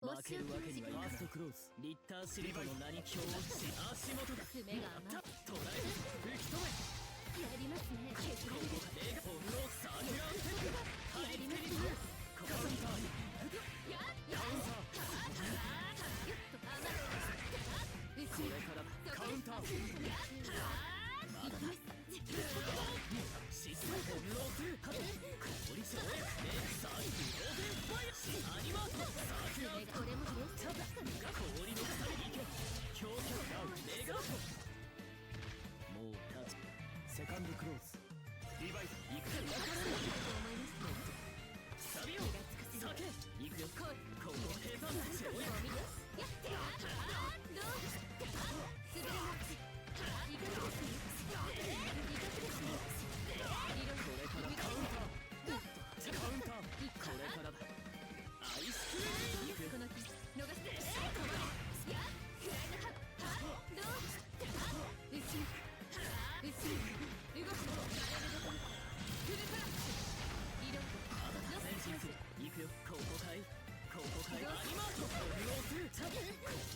負けるわけにはいかない。ファーストクローズリッターシリコの名に恐怖し足元だ。爪が甘い。捉える吹き止めやりますね。削られる映画本能サーキュラーテンプやりますね。カウンターやカウンターこれからカウンターまだだシステム本能2氷症サーキュローデンファイアアニマートサーキュラーこれも氷の下に行け強キャラレガートもうタッチセカンドクローズリバイス行くよサビオ酒行くよここヘザー強いやってやどうするのいかがですこれからカウンターカウンターこれからだアイスクリーム行くこの日逃してやどう後ろ動くフルパラ色前進する行くよここかいアニマート本能2効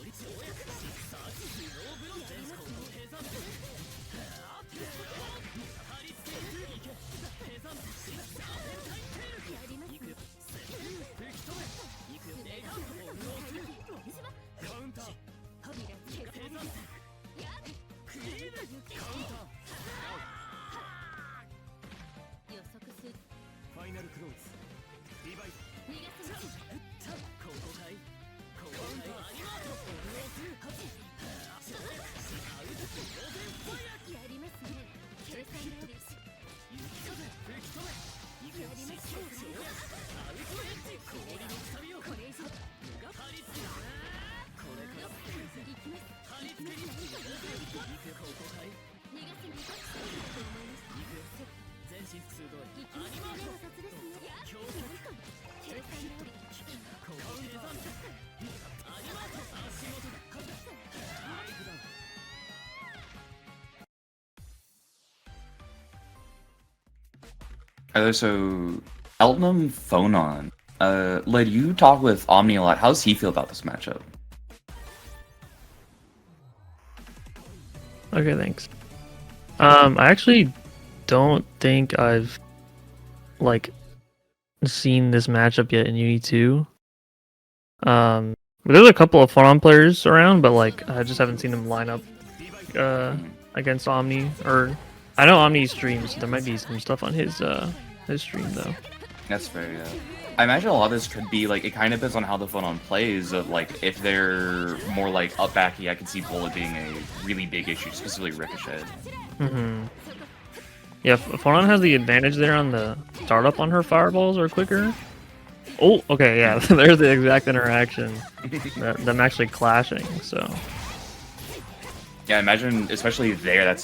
率跳躍サーチスノーブロッ全このヘザン貼り付けるいけヘザンシスターペンタインテールやります行くよ吹き止め行くよネガー本能2カウンターヘザンクリームカウンター予測するファイナルクローズリバイス逃がすなここかいここかいアニマート本能2アウトローデンファイアやりますね計算通り雪風吹き止めやりますねアウトエッジ氷のくさびをこれ以上貼り付けこれから行きます貼り付けに行くよここかい逃がすに行くよ全身鋭いアニマート強キャラ計算通りここ計算アニマート足元だブレイクダウンSo Eltnum Phonon. Lid, you talk with Omni a lot. How does he feel about this matchup? Okay, thanks. I actually don't think I've seen this matchup yet in UNI2. There's a couple of Phonon players around, but I just haven't seen them line up against Omni. Or I know Omni streams, so there might be some stuff on his stream though. That's fair, yeah. I imagine a lot of this could be, like, it kind of depends on how the Phonon plays, of, like, if they're more, like, up backy, I can see bullet being a really big issue, specifically Ricochet. Yeah, Phonon has the advantage there on the startup on her fireballs are quicker. Oh, okay, yeah, there's the exact interaction. Them actually clashing, so... Yeah, I imagine, especially there,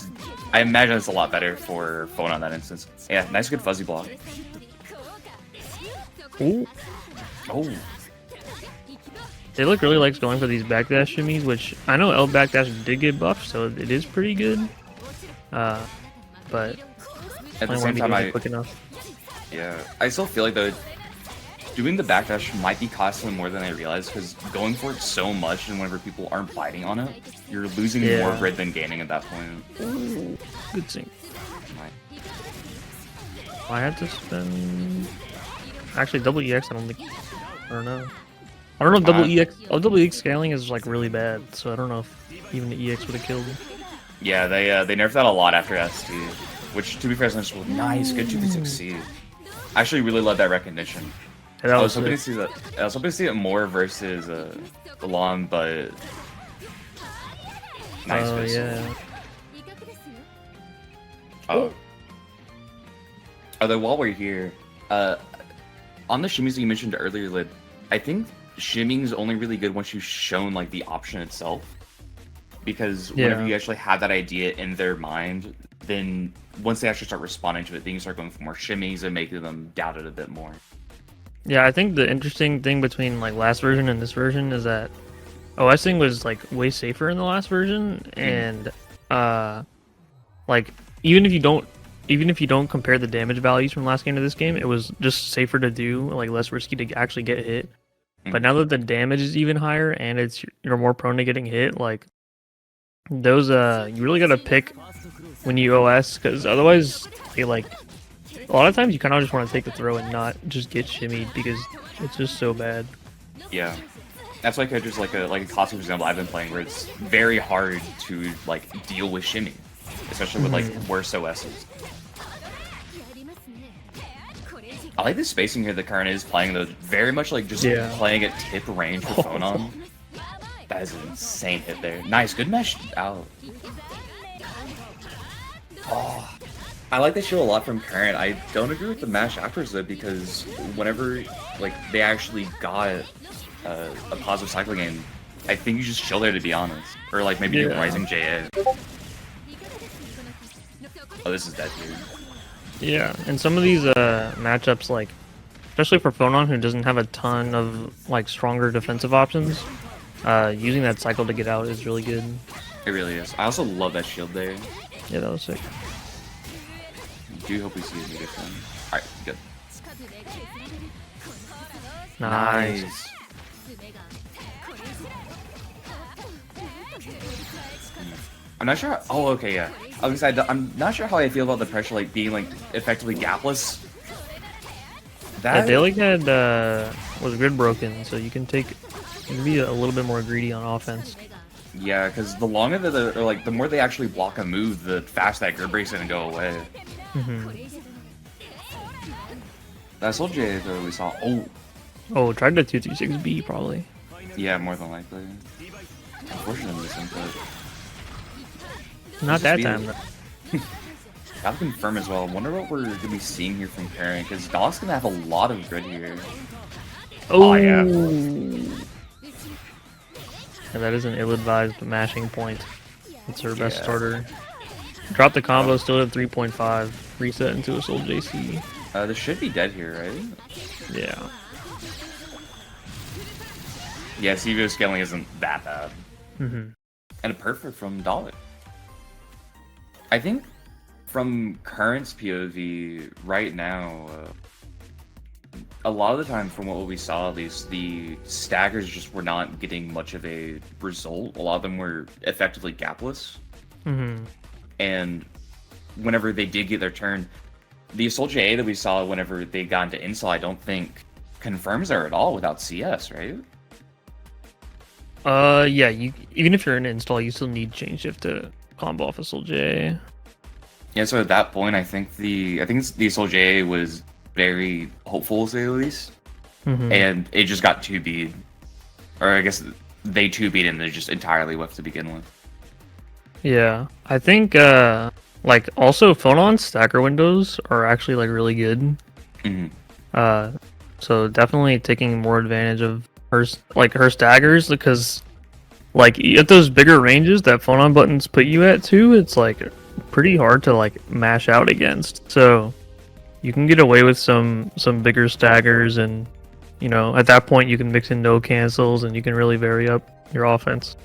I imagine it's a lot better for Phonon in that instance. Yeah, nice good fuzzy block. Ooh. Oh. They look really likes going for these backdash shimmies, which I know L backdash did get buffed, so it is pretty good. But at the same time, quick enough. Yeah, I still feel like though, doing the backdash might be costing more than I realize, because going for it so much and whenever people aren't biting on it, you're losing more grid than gaining at that point. Ooh, good sync. I had to spend. Actually, double EX, I don't think. I don't know. I don't know if double EX. Oh, double EX scaling is like really bad, so I don't know if even the EX would have killed. Yeah, they nerfed that a lot after ST, which to be fair, is nice, good 2v6C. I actually really love that recognition. Yeah, I was hoping to see that. I was hoping to see it more versus the lawn, but nice. Oh yeah. Oh. Although while we're here, on the shimmies that you mentioned earlier, Lid, I think shimming is only really good once you've shown like the option itself. Because whenever you actually have that idea in their mind, then once they actually start responding to it, then you start going for more shimmies and making them doubt it a bit more. Yeah, I think the interesting thing between like last version and this version is that OSing was like way safer in the last version, and like even if you don't compare the damage values from last game to this game, it was just safer to do, like less risky to actually get hit. But now that the damage is even higher and you're more prone to getting hit, like those you really gotta pick when you OS, because otherwise they like a lot of times you kind of just want to take the throw and not just get shimmied because it's just so bad. Yeah, that's like just like a classic example I've been playing where it's very hard to like deal with shimmy, especially with like worse OSs. I like the spacing here that Curret is playing though, very much like just playing at tip range for Phonon. That is an insane hit there. Nice, good mesh out. Oh, I like this shield a lot from Curret. I don't agree with the mash afterwards though, because whenever like they actually got a positive cycle game, I think you just chill there to be honest, or like maybe do Rising JA. Oh, this is dead, dude. Yeah, and some of these matchups, like especially for Phonon, who doesn't have a ton of like stronger defensive options, using that cycle to get out is really good. It really is. I also love that shield there. Yeah, that was sick. I do hope we see a good one. Alright, good. Nice. I'm not sure. Oh, okay, yeah. I was gonna say, I'm not sure how I feel about the pressure, like being like effectively gapless. That Dalek had was grid broken, so you can be a little bit more greedy on offense. Yeah, because the longer the more they actually block a move, the faster that grid break's gonna go away. That soldier though we saw. Oh, tried the 236B probably. Yeah, more than likely. Unfortunately, this input. Not that time. Gotta confirm as well. I wonder what we're gonna be seeing here from Curret, because Dalek's gonna have a lot of grid here. Oh yeah. And that is an ill-advised mashing point. It's her best starter. Drop the combo, still at 3.5. Reset into a Soul JC. This should be dead here, right? Yeah. Yeah, CVO scaling isn't that bad. And a perfect from Dalek. I think from Curret's POV right now, a lot of the time from what we saw at least, the staggers just were not getting much of a result. A lot of them were effectively gapless. And whenever they did get their turn, the Assault JA that we saw whenever they got into install, I don't think confirms there at all without CS, right? Yeah, even if you're in install, you still need change shift to combo off Assault JA. Yeah, so at that point, I think the Assault JA was very hopeful, to say the least. Mhm. And it just got 2B'd. Or I guess they 2B'd and they just entirely whiffed to begin with. Yeah, I think like also Phonon stacker windows are actually like really good. So definitely taking more advantage of her staggers, because like at those bigger ranges that Phonon buttons put you at too, it's like pretty hard to like mash out against. So you can get away with some bigger staggers, and you know at that point you can mix in no cancels and you can really vary up your offense.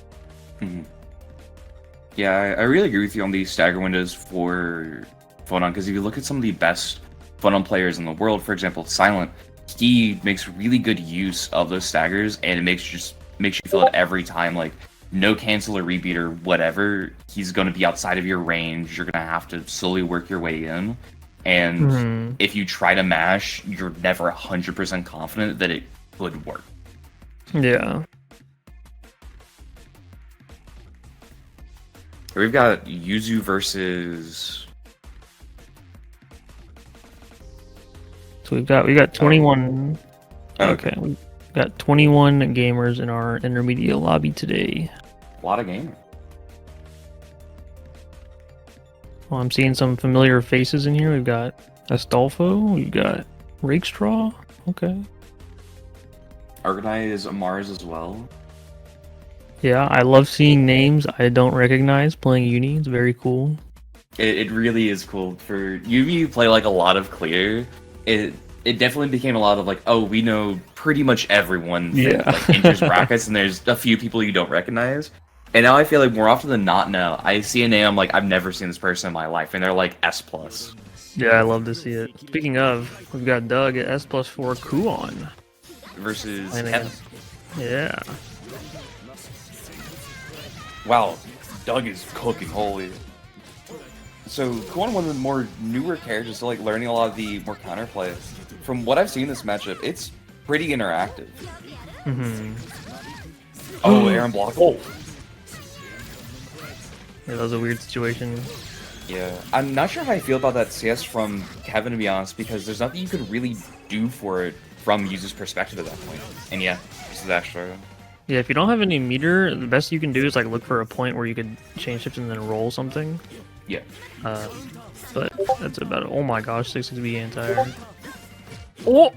Yeah, I really agree with you on these stagger windows for Phonon, because if you look at some of the best Phonon players in the world, for example, Silent, he makes really good use of those staggers, and it makes you feel that every time, like, no cancel or rebeat or whatever, he's going to be outside of your range, you're going to have to slowly work your way in, and if you try to mash, you're never 100% confident that it would work. Yeah. We've got Yuzu versus... So we got 21. Okay, we got 21 gamers in our intermediate lobby today. A lot of gamers. Well, I'm seeing some familiar faces in here. We've got Astolfo. We've got Rakestraw. Okay. Argonite is Mars as well. Yeah, I love seeing names I don't recognize playing Uni. It's very cool. It really is cool. For you play like a lot of clear. It definitely became a lot of like, oh, we know pretty much everyone that like enters brackets, and there's a few people you don't recognize. And now I feel like more often than not now, I see a name, I'm like, I've never seen this person in my life, and they're like S+. Yeah, I love to see it. Speaking of, we've got Doug at S+4 Kuon. Versus Kevin. Yeah. Wow, Doug is cooking, holy. So, Kuon, one of the more newer characters, so like learning a lot of the more counterplay. From what I've seen in this matchup, it's pretty interactive. Oh, Aaron blocked. Oh. Yeah, that was a weird situation. Yeah, I'm not sure how I feel about that CS from Kevin, to be honest, because there's nothing you could really do for it from Yuzu's perspective at that point. And yeah, this is actually... Yeah, if you don't have any meter, the best you can do is like look for a point where you could change shift and then roll something. Yeah. But that's about it. Oh my gosh, 6-6B anti-air. Oh!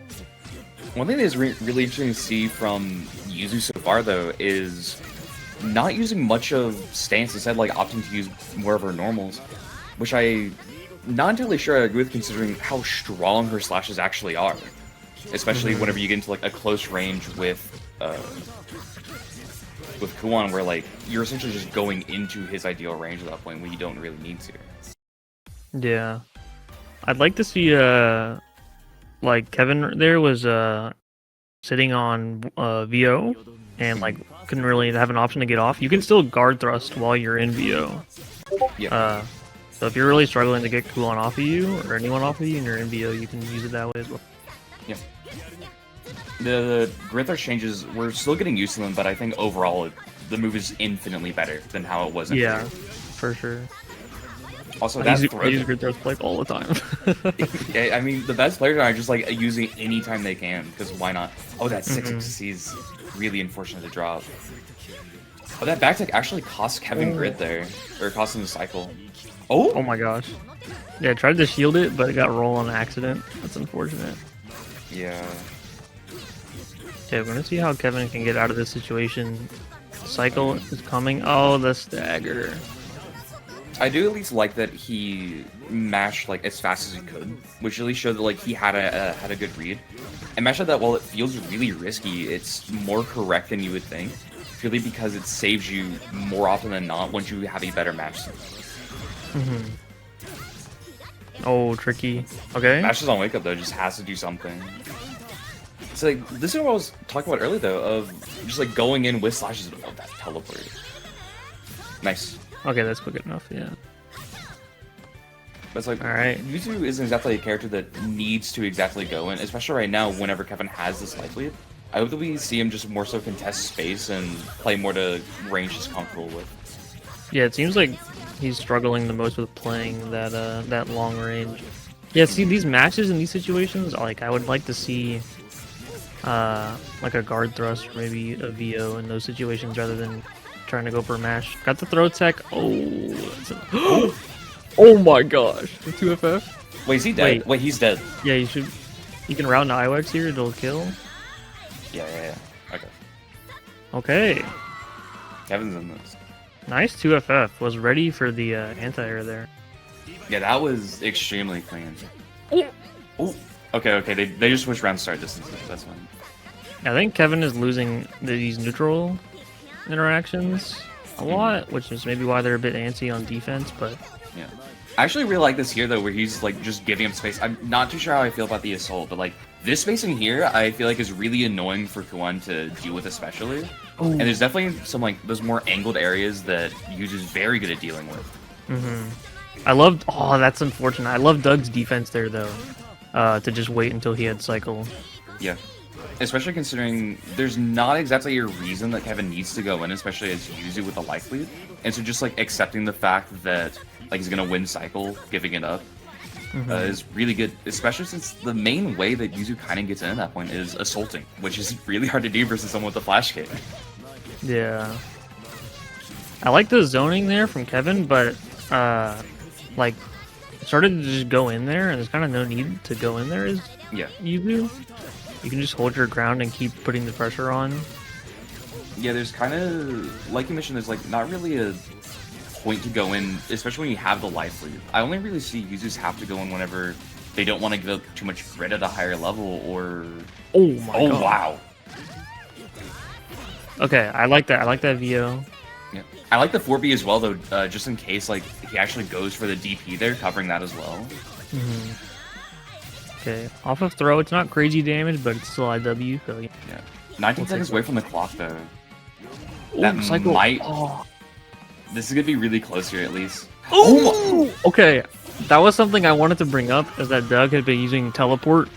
One thing that is really interesting to see from Yuzu so far, though, is not using much of stance, instead like opting to use more of her normals, which I'm not entirely sure I agree with, considering how strong her slashes actually are. Especially whenever you get into like a close range with Kuon, where like you're essentially just going into his ideal range at that point when you don't really need to. Yeah, I'd like to see like Kevin there was sitting on VO and like couldn't really have an option to get off. You can still guard thrust while you're in VO. Yeah. So if you're really struggling to get Kuon off of you or anyone off of you and you're in VO, you can use it that way as well. Yeah. The grid thrust changes, we're still getting used to them, but I think overall the move is infinitely better than how it was in Yeah, Clear. for sure. Also, I use grid thrust like all the time. Yeah, I mean, the best players are just like using it anytime they can, because why not? Oh, that 6-6C is really unfortunate to drop. Oh, that backtick actually cost Kevin grid there, or cost him the cycle. Oh! Oh my gosh. Yeah, I tried to shield it, but it got roll on accident. That's unfortunate. Yeah. Okay, we're gonna see how Kevin can get out of this situation. Cycle is coming. Oh, the stagger. I do at least like that he mashed like as fast as he could, which really showed that like he had a good read. And mashed that while it feels really risky, it's more correct than you would think, purely because it saves you more often than not once you have a better match. Oh, tricky. Okay. Mashes on wake up though just has to do something. So like this is what I was talking about earlier though, of just like going in with slashes. Oh, that teleport. Nice. Okay, that's quick enough, yeah. But it's like, alright. Yuzu isn't exactly a character that needs to exactly go in, especially right now whenever Kevin has this life lead. I hope that we see him just more so contest space and play more to range he's comfortable with. Yeah, it seems like he's struggling the most with playing that long range. Yeah, see these matches in these situations, like I would like to see like a guard thrust or maybe a VO in those situations rather than trying to go for a mash. Got the throw tech. Oh, oh my gosh. The 2FF? Wait, is he dead? Wait, he's dead. Yeah, you can route an IWX here, it'll kill. Yeah. Okay. Okay. Kevin's in this. Nice 2FF. Was ready for the anti-air there. Yeah, that was extremely clean. Oh. Okay. They just switched round start distances. That's fine. I think Kevin is losing these neutral interactions a lot, which is maybe why they're a bit antsy on defense, but... Yeah. I actually really like this here, though, where he's, like, just giving him space. I'm not too sure how I feel about the assault, but, like, this spacing here, I feel like is really annoying for Kuon to deal with, especially. Ooh. And there's definitely some, like, those more angled areas that Yuzu's very good at dealing with. I loved... Oh, that's unfortunate. I love Doug's defense there, though, to just wait until he had cycle. Yeah. Especially considering there's not exactly a reason that Kevin needs to go in, especially as Yuzu with a life lead. And so just, like, accepting the fact that, like, he's gonna win cycle, giving it up, is really good. Especially since the main way that Yuzu kind of gets in at that point is assaulting, which is really hard to do versus someone with a flash kick. Yeah. I like the zoning there from Kevin, but, like, started to just go in there, and there's kind of no need to go in there as Yuzu. You can just hold your ground and keep putting the pressure on. Yeah, there's kind of, like you mentioned, there's like not really a point to go in, especially when you have the life lead. I only really see users have to go in whenever they don't want to give up too much grit at a higher level, or... Oh my god. Wow. Okay, I like that. I like that VO. Yeah. I like the 4B as well, though, just in case like he actually goes for the DP there, covering that as well. Okay, off of throw, it's not crazy damage, but it's still IW, so yeah. 19 seconds away from the clock, though. Ooh, that cycle. might... This is gonna be really close here, at least. Oh! Okay, that was something I wanted to bring up, is that Doug had been using teleport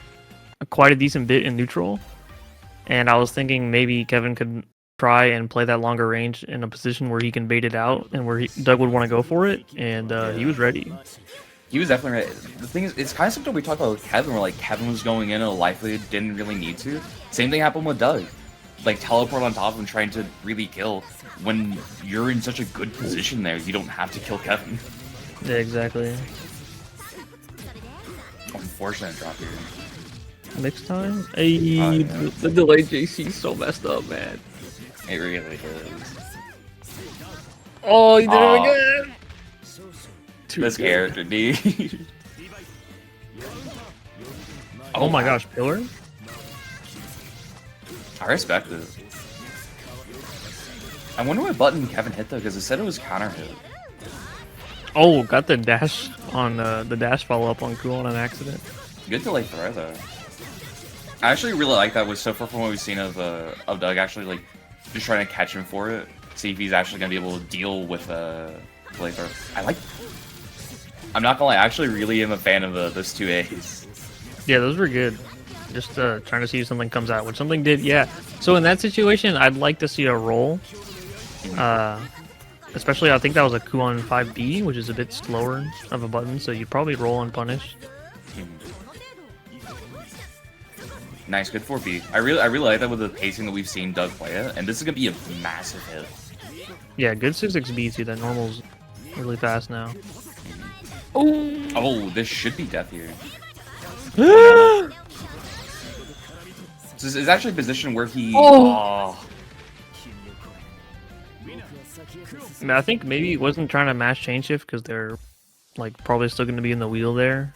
quite a decent bit in neutral. And I was thinking maybe Kevin could try and play that longer range in a position where he can bait it out, and where Doug would want to go for it, and he was ready. He was definitely right. The thing is, it's kind of something we talked about with Kevin, where like Kevin was going in a life lead, didn't really need to. Same thing happened with Doug. Like teleport on top of him, trying to really kill. When you're in such a good position there, you don't have to kill Kevin. Yeah, exactly. Unfortunate drop here. Next time? Hey, the delayed JC is so messed up, man. It really is. Oh, you did it again! This character, dude. Oh my gosh, pillar? I respect it. I wonder what button Kevin hit though, because it said it was counter hit. Oh, got the dash on the dash follow up on Kuon on accident. Good delay throw though. I actually really like that. So far from what we've seen of Doug, actually like just trying to catch him for it, see if he's actually gonna be able to deal with delay throw. I'm not gonna lie, I actually really am a fan of those 2 A's. Yeah, those were good. Just trying to see if something comes out, which something did, yeah. So in that situation, I'd like to see a roll. Especially, I think that was a Kuon 5B, which is a bit slower of a button, so you'd probably roll and punish. Nice, good 4B. I really like that with the pacing that we've seen Doug play it, and this is gonna be a massive hit. Yeah, good 6B too. That normal's really fast now. Oh, this should be death here. This is actually a position where he... I mean, I think maybe he wasn't trying to mash chain shift because they're like probably still going to be in the wheel there.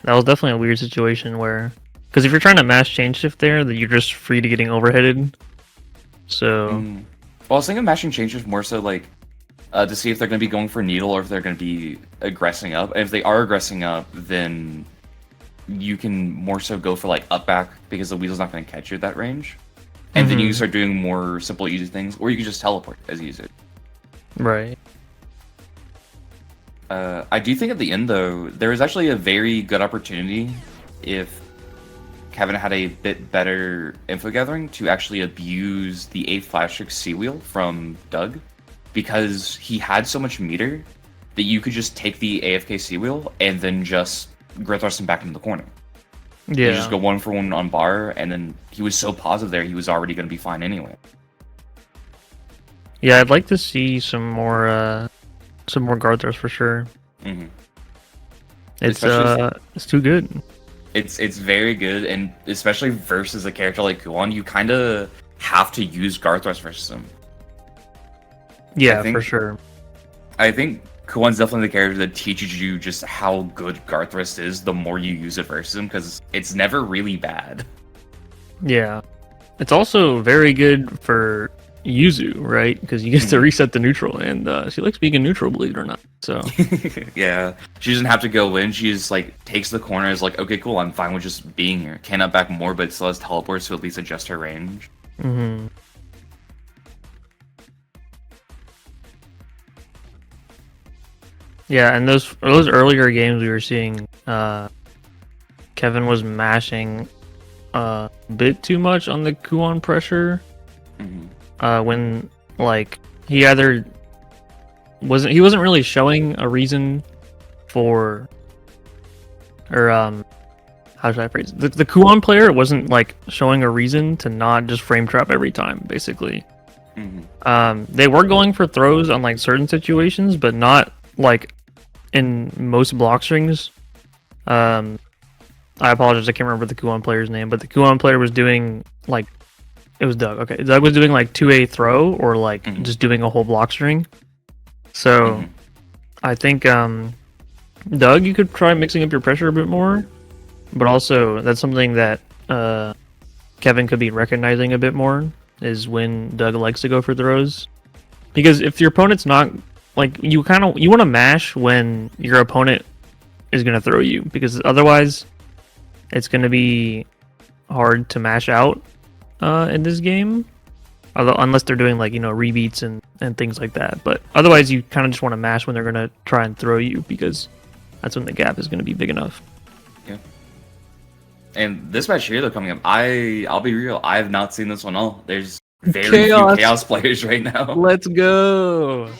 That was definitely a weird situation where... Because if you're trying to mash chain shift there, then you're just free to getting overheaded. So... Well, I was thinking of mashing chain shift more so like... to see if they're going to be going for needle or if they're going to be aggressing up. And if they are aggressing up, then you can more so go for like up back because the weasel's not going to catch you at that range. And then you can start doing more simple, easy things, or you can just teleport as you use it. Right. I do think at the end, though, there was actually a very good opportunity if Kevin had a bit better info gathering to actually abuse the 8 flash trick C wheel from Doug, because he had so much meter that you could just take the AFK C wheel and then just Growth thrust him back into the corner. Yeah. You just go 1-for-1 on bar, and then he was so positive there, he was already going to be fine anyway. Yeah, I'd like to see some more guard thrusts for sure. Mm-hmm. It's too good. It's very good, and especially versus a character like Kuon, you kind of have to use guard thrust versus him. Yeah, for sure. I think Kuon's definitely the character that teaches you just how good guard thrust is the more you use it versus him, because it's never really bad. Yeah. It's also very good for Yuzu, right? Because you get to reset the neutral, and she likes being a neutral, believe it or not. So yeah, she doesn't have to go in. She just like takes the corner, is like, okay, cool, I'm fine with just being here. Cannot back more, but still has teleports to at least adjust her range. Mm-hmm. Yeah, and those earlier games we were seeing, Kevin was mashing a bit too much on the Kuon pressure. Mm-hmm. When like he wasn't really showing a reason for, or how should I phrase it? The Kuon player wasn't like showing a reason to not just frame trap every time, basically. Mm-hmm. They were going for throws on like certain situations, but not like in most block strings. I apologize, I can't remember the Kuon player's name, but the Kuon player was doing like, it was Doug. Okay, Doug was doing like 2A throw or like just doing a whole block string. So I think Doug, you could try mixing up your pressure a bit more, but also that's something that Kevin could be recognizing a bit more, is when Doug likes to go for throws. Because if your opponent's not like, you want to mash when your opponent is going to throw you, because otherwise it's going to be hard to mash out in this game, unless they're doing like, rebeats and things like that. But otherwise you kind of just want to mash when they're going to try and throw you, because that's when the gap is going to be big enough. Yeah. And this match here, though, coming up, I'll be real, I have not seen this one all. There's very few Chaos players right now. Let's go.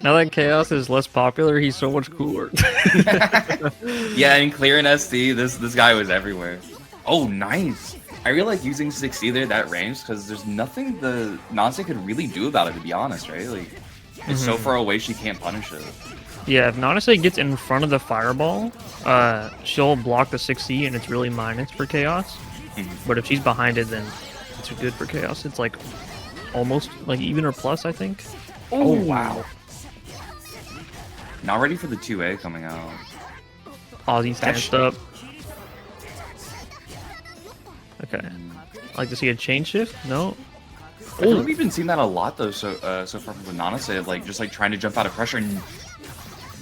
Now that Chaos is less popular, he's so much cooler. Yeah, and clear in SD, this guy was everywhere. Oh, nice. I really like using 6C there, that range, because there's nothing the Nanase could really do about it, to be honest, right? Like, it's so far away she can't punish it. Yeah, if Nanase gets in front of the fireball, she'll block the 6C, and it's really minus for Chaos. But if she's behind it, then it's good for Chaos. It's like almost like even or plus, I think. Oh, wow. Not ready for the 2A coming out. Ozzy stanced up. Okay. Like to see a chain shift? No. I feel like we've been seeing that a lot though, so far from the Nanase, like just like trying to jump out of pressure, and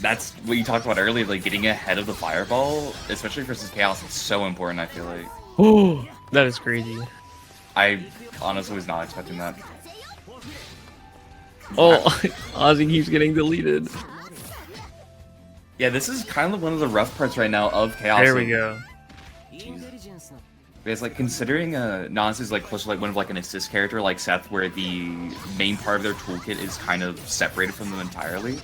that's what you talked about earlier, like getting ahead of the fireball, especially versus Chaos. It's so important, I feel like. Oh, that is crazy. I honestly was not expecting that. Oh, Ozzy keeps getting deleted. Yeah, this is kind of one of the rough parts right now of Chaos. There we go. Jeez. It's like, considering Nanase is like close to like one of like an assist character like Seth, where the main part of their toolkit is kind of separated from them entirely.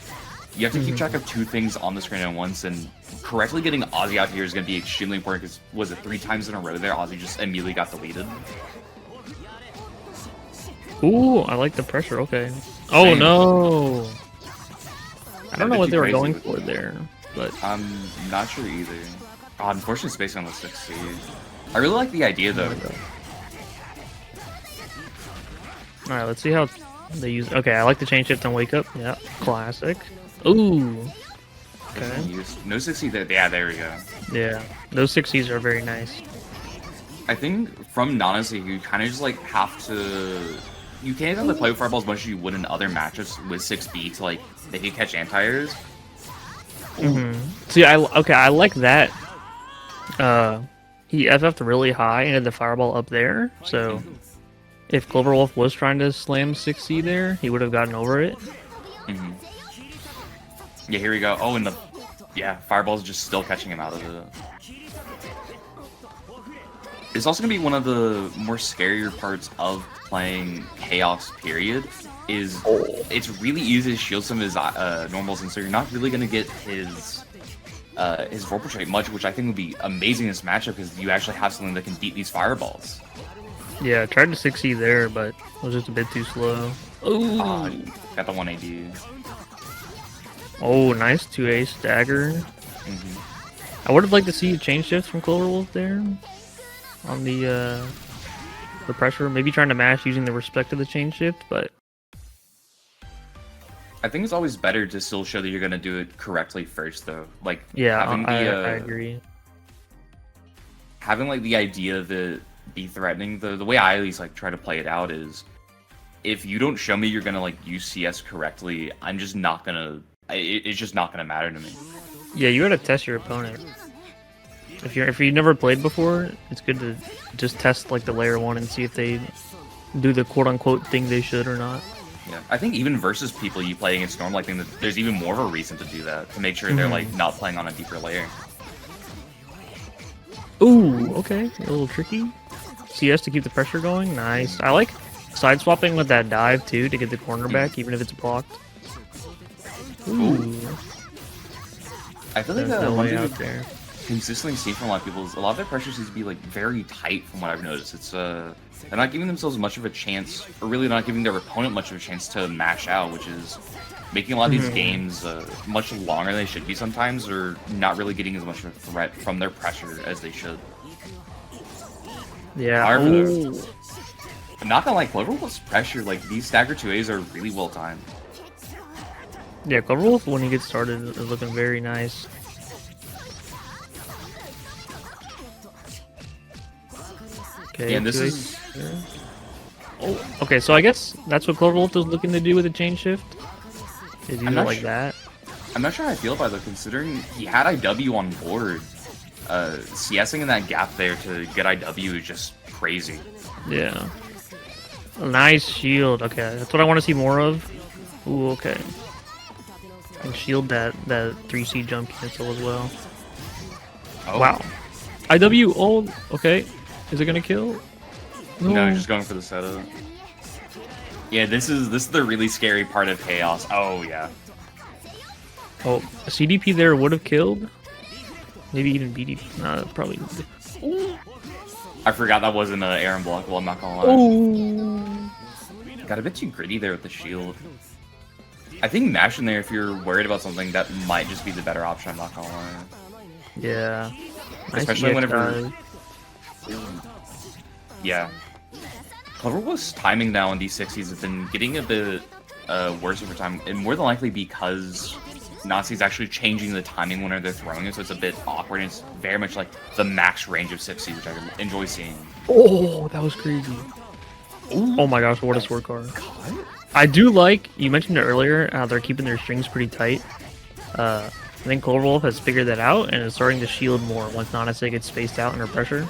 You have to keep track of two things on the screen at once, and correctly getting Ozzy out here is going to be extremely important, because was it 3 times in a row there, Ozzy just immediately got deleted. Ooh, I like the pressure, okay. Oh, same. No! I don't know what they were going for there, but I'm not sure either. Oh, unfortunately, space on the 6C. I really like the idea though. Alright, let's see how they use. Okay, I like the chain shift and wake up. Yeah, classic. Ooh. Okay. No 6C there. Yeah, there we go. Yeah, those 6Cs are very nice. I think from Nanase, you kind of just like have to. You can't have to play with fireball as much as you would in other matchups with 6B to like they can catch anti-airs. See, I like that. He FF'd really high and had the fireball up there, so if Cloverwolf was trying to slam 6C there, he would have gotten over it. Yeah, here we go. Oh, and fireball's just still catching him out of it. It's also gonna be one of the more scarier parts of playing Chaos, period, is it's really easy to shield some of his normals, and so you're not really gonna get his his vorpal trait much, which I think would be amazing in this matchup because you actually have something that can beat these fireballs. Yeah, I tried to 6E there, but it was just a bit too slow. Ooh. Got the 1AD. Oh, nice 2A stagger. I would have liked to see a chain shift from Cloverwolf there on the pressure. Maybe trying to mash using the respect of the chain shift, but I think it's always better to still show that you're gonna do it correctly first, though. Like, yeah, having I agree. Having like the idea of it be threatening, the way I at least like try to play it out is, if you don't show me you're gonna like use CS correctly, I'm just not gonna. It's just not gonna matter to me. Yeah, you gotta test your opponent. If you've never played before, it's good to just test like the layer 1 and see if they do the quote unquote thing they should or not. Yeah, I think even versus people you play against normal, I think that there's even more of a reason to do that, to make sure they're like not playing on a deeper layer. Ooh, okay, a little tricky. CS to keep the pressure going, nice. I like side swapping with that dive too to get the corner back, even if it's blocked. Ooh. I feel like no one way thing out that there. consistently seen from a lot of people is a lot of their pressure seems to be like very tight from what I've noticed. It's they're not giving themselves much of a chance, or really not giving their opponent much of a chance to mash out, which is making a lot of these games much longer than they should be sometimes, or not really getting as much of a threat from their pressure as they should. Yeah. However, I'm not gonna like Cloverwolf's pressure, like these stagger 2As are really well timed. Yeah, Cloverwolf when he gets started is looking very nice. Okay, Yeah, and this is... Oh, okay, so I guess that's what Cloverwolf is looking to do with the chain shift. Is use it like that. I'm not sure how I feel about it, though, considering he had IW on board. CSing in that gap there to get IW is just crazy. Yeah. A nice shield. Okay, that's what I want to see more of. Ooh, okay. And shield that 3C jump cancel as well. Oh. Wow. IW, oh, okay. Is it gonna kill? No, just going for the setup. Yeah, this is the really scary part of Chaos. Oh, yeah. Oh, a CDP there would have killed. Maybe even BDP. Nah, probably. I forgot that wasn't an Aaron blockable, I'm not gonna lie. Oh. Got a bit too gritty there with the shield. I think mashing there, if you're worried about something, that might just be the better option, I'm not gonna lie. Yeah. Especially nice whenever... Yeah. Cloverwolf's timing now on D60s has been getting a bit worse over time, and more than likely because Nazi's actually changing the timing whenever they're throwing it, so it's a bit awkward, and it's very much like the max range of 60s, which I enjoy seeing. Oh, that was crazy. Ooh. Oh my gosh, what a sword card. I do like, you mentioned it earlier, how they're keeping their strings pretty tight. I think Cloverwolf has figured that out and is starting to shield more once Nanase gets spaced out under pressure.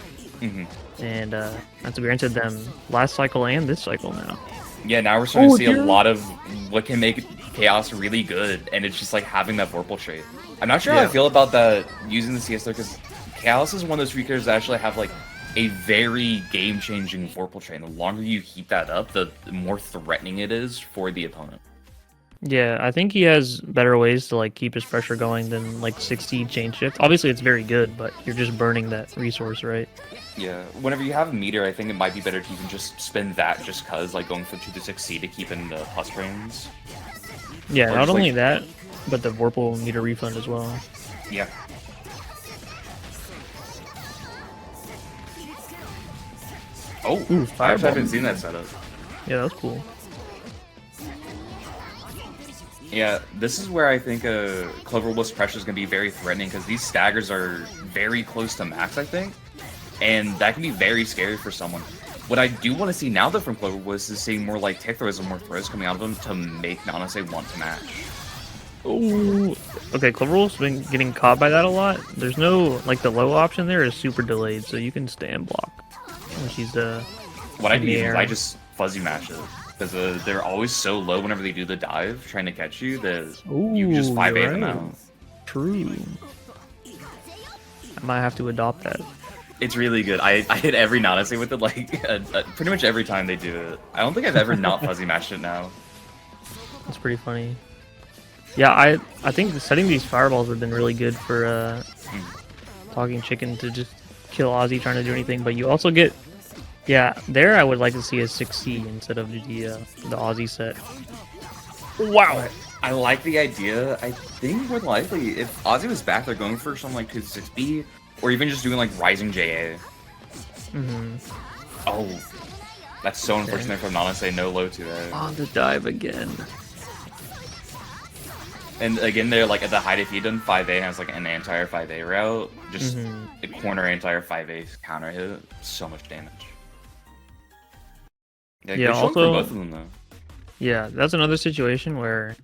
And that's granted them last cycle and this cycle now. Yeah, now we're starting to see a lot of what can make Chaos really good, and it's just like having that Vorpal trait. I'm not sure how I feel about that using the CS though, because Chaos is one of those freakers that actually have like a very game-changing Vorpal trait. And the longer you keep that up, the more threatening it is for the opponent. Yeah, I think he has better ways to like keep his pressure going than like 60 chain shift. Obviously, it's very good, but you're just burning that resource, right? Yeah, whenever you have a meter, I think it might be better to even just spend that just cause, like going for 2 to 6C to keep in the plus frames. Yeah, Or not only like... that, but the Vorpal meter refund as well. Yeah. Oh, ooh, I actually haven't seen that setup. Yeah, that was cool. Yeah, this is where I think Cloverwolf's pressure is going to be very threatening, because these staggers are very close to max, I think. And that can be very scary for someone. What I do want to see now, though, from Cloverwolf is seeing more like tech throws and more throws coming out of them to make Nanase want to match. Ooh. Okay, Cloverwolf's been getting caught by that a lot. There's no, like, the low option there is super delayed, so you can stand block. When she's, what I do is I just fuzzy mash it. Because they're always so low whenever they do the dive, trying to catch you, that you just 5A them out. True. I might have to adopt that. It's really good. I hit every Nanase with it, like, pretty much every time they do it. I don't think I've ever not fuzzy mashed it now. That's pretty funny. Yeah, I think setting these fireballs have been really good for Talking Chicken to just kill Ozzy trying to do anything. But you also get, yeah, there I would like to see a 6C instead of the Ozzy set. Wow. I like the idea. I think more likely if Ozzy was back, they're going for something like 6B or even just doing like Rising JA. Oh, that's so unfortunate from Nanase. No low to that. On the dive again. And again, they're like at the Hyde, if he done 5A has like an entire 5A route, just a corner entire 5A counter hit, so much damage. Yeah, good shot for both of them though. Yeah, that's another situation where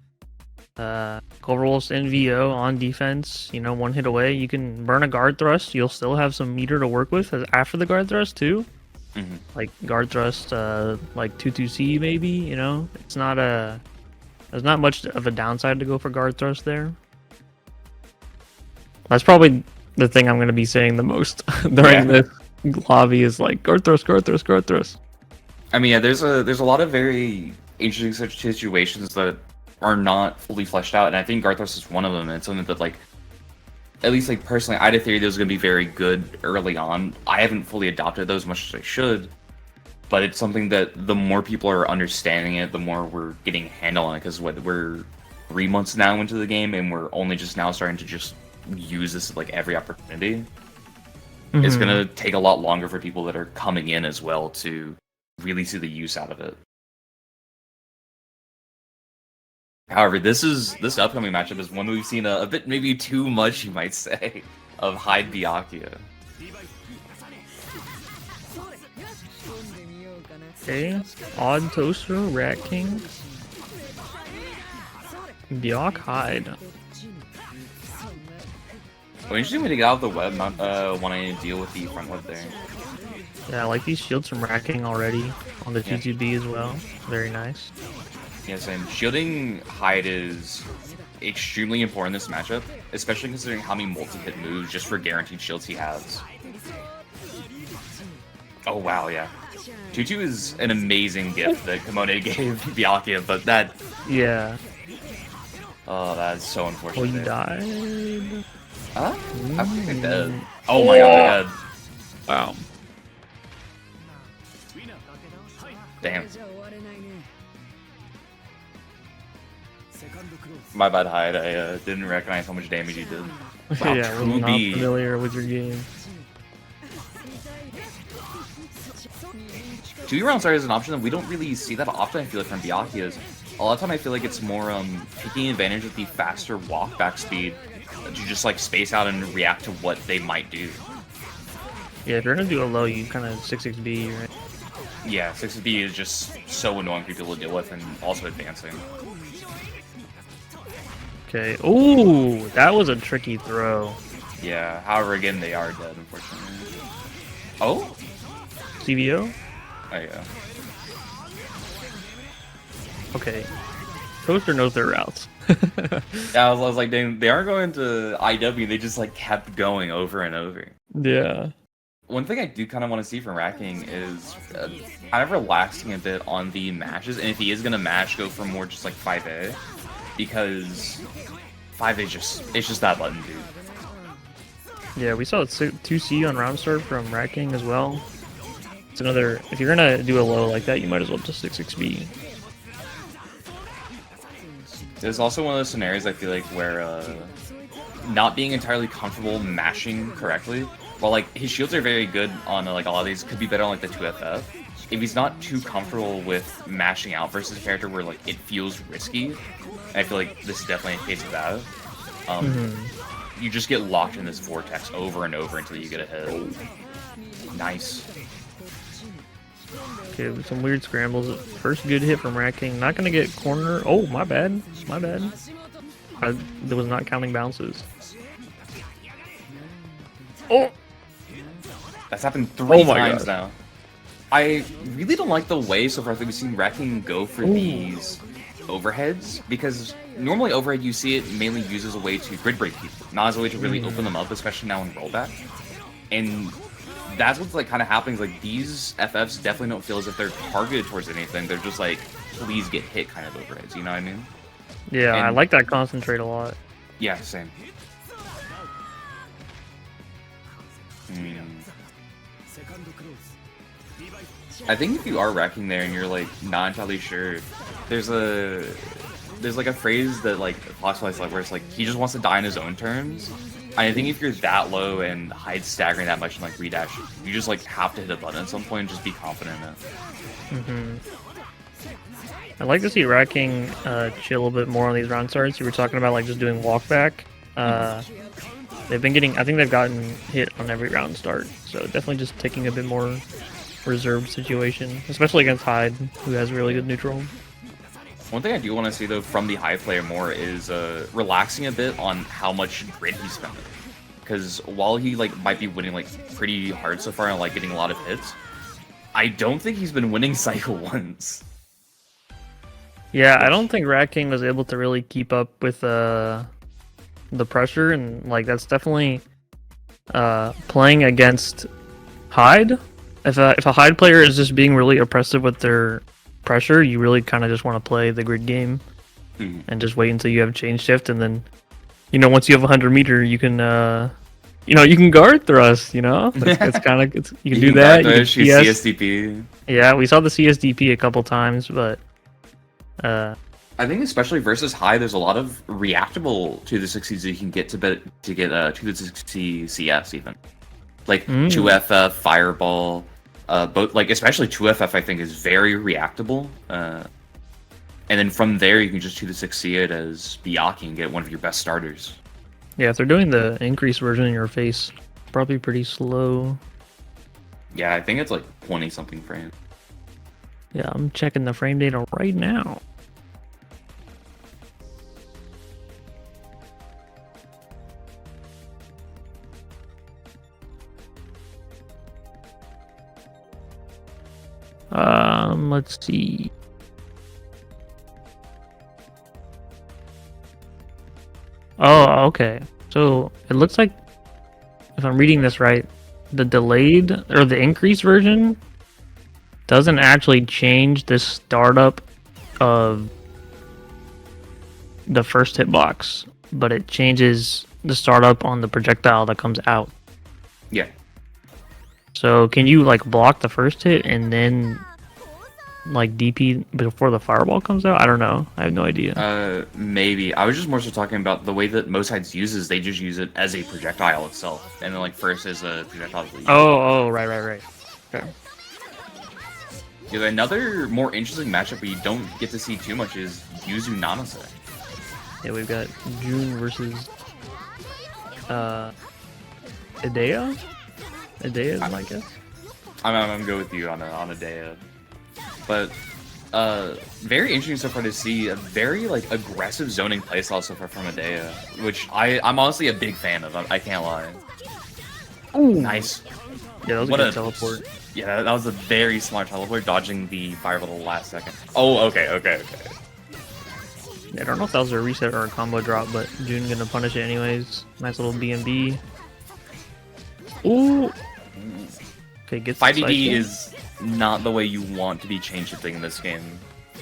Cloverwolf's NVO on defense, you know, one hit away, you can burn a guard thrust, you'll still have some meter to work with after the guard thrust too. Like guard thrust, like 2-2C maybe, you know, it's not there's not much of a downside to go for guard thrust there. That's probably the thing I'm going to be saying the most during this lobby is like guard thrust, guard thrust, guard thrust. I mean, yeah, there's a lot of very interesting such situations that are not fully fleshed out, and I think guard thrust is one of them. And it's something that, like, at least like personally, I had a theory those are going to be very good early on. I haven't fully adopted those much as I should. But it's something that the more people are understanding it, the more we're getting a handle on it. Because we're 3 months now into the game, and we're only just now starting to just use this at like every opportunity. It's gonna take a lot longer for people that are coming in as well to really see the use out of it. However, this upcoming matchup is one we've seen a bit maybe too much, you might say, of Hyde Byakuya. Okay, OddToaster, RatKing, Byak, Hyde. Well, interesting way to get out of the web, not wanting to deal with the front web there. Yeah, I like these shields from RatKing already on the 2-2B as well. Very nice. Yes, and shielding Hyde is extremely important in this matchup, especially considering how many multi-hit moves just for guaranteed shields he has. Oh wow, yeah. 2-2 is an amazing gift that Kimone gave Byakuya, but that... Yeah. Oh, that's so unfortunate. Oh, you died? Huh? I think they're dead. Oh my god, they're dead. Wow. Damn. My bad, Hyde. I didn't recognize how much damage he did. Wow, Yeah, I was not familiar with your game. 2 round start is an option that we don't really see that often, I feel like, from Byakuya. A lot of time I feel like it's more taking advantage of the faster walk back speed to just like space out and react to what they might do. Yeah, if you're gonna do a low, you kind of 6-6B, right? Yeah, 6B is just so annoying for people to deal with and also advancing. Okay. Ooh, that was a tricky throw. Yeah, however, again, they are dead, unfortunately. Oh? CVO? Oh, yeah. Okay. Toaster knows their routes. Yeah, I was like, they aren't going to IW, they just like kept going over and over. Yeah. One thing I do kind of want to see from RatKing is kind of relaxing a bit on the mashes, and if he is going to mash, go for more just like 5A, because 5A it's just that button, dude. Yeah, we saw 2C on round start from RatKing as well. It's another, if you're going to do a low like that, you might as well just 6-6B. There's also one of those scenarios I feel like where not being entirely comfortable mashing correctly, while like his shields are very good on like a lot of these, could be better on like the 2FF. If he's not too comfortable with mashing out versus a character where like it feels risky, I feel like this is definitely a case of that. You just get locked in this vortex over and over until you get a hit. Nice. Okay, with some weird scrambles. First good hit from RatKing. Not gonna get corner. Oh, my bad. My bad. I was not counting bounces. Oh! That's happened 3 my times God. now. I really don't like the way so far that we've seen RatKing go for these overheads, because normally overhead you see it mainly used as a way to grid break people, not as a way to really open them up, especially now in rollback. And that's what's like kind of happening, is like these FFs definitely don't feel as if they're targeted towards anything. They're just like, please get hit kind of overheads, you know what I mean? Yeah, I And- like that concentrate a lot. Yeah, same. I think if you are RatKing there and you're like not entirely sure, there's like a phrase that like Fox likes like where it's like he just wants to die on his own terms. And I think if you're that low and Hyde staggering that much in like redash, you just like have to hit a button at some point and just be confident in it. I'd like to see RatKing chill a bit more on these round starts. You were talking about like just doing walk back. They've been getting, I think they've gotten hit on every round start. So definitely just taking a bit more reserved situation, especially against Hyde, who has really good neutral. One thing I do want to see though from the Hyde player more is relaxing a bit on how much grid he's spending. Because while he like might be winning like pretty hard so far and like getting a lot of hits, I don't think he's been winning cycle once. Yeah, I don't think RatKing was able to really keep up with the pressure, and like that's definitely playing against Hyde. If a Hyde player is just being really oppressive with their pressure, you really kind of just want to play the grid game and just wait until you have change shift, and then once you have 100 meter, you can you can guard thrust. It's kind of you can do that. You can CSDP. Yeah, we saw the CSDP a couple times, but. I think especially versus Hyde, there's a lot of reactable to the 60s that you can get to get to the 60 CS even. Like 2FF, Fireball, both like especially 2FF I think is very reactable. And then from there you can just 2-6C it as Byakuya and get one of your best starters. Yeah, if they're doing the increased version in your face, probably pretty slow. Yeah, I think it's like 20 something frames. Yeah, I'm checking the frame data right now. Let's see. Oh, okay. So it looks like, if I'm reading this right, the delayed or the increased version doesn't actually change the startup of the first hitbox, but it changes the startup on the projectile that comes out. Yeah. So can you like block the first hit and then like DP before the fireball comes out? I don't know. I have no idea. Maybe. I was just more so talking about the way that most Hydes uses. They just use it as a projectile itself, and then like first as a projectile. Right. Okay. Yeah, another more interesting matchup we don't get to see too much is Yuzu Nanase. Yeah, we've got June versus Edea. Edea is my guess. I'm gonna go with you on Edea. But very interesting so far to see a very like aggressive zoning playstyle so far from Edea, which I'm honestly a big fan of. I can't lie. Ooh. Nice. Yeah, that was a good teleport. Yeah, that was a very smart teleport, dodging the fireball the last second. Oh, okay. Yeah, I don't know if that was a reset or a combo drop, but June gonna punish it anyways. Nice little BMB. Ooh. Okay, gets 5DD is not the way you want to be chain shifting in this game.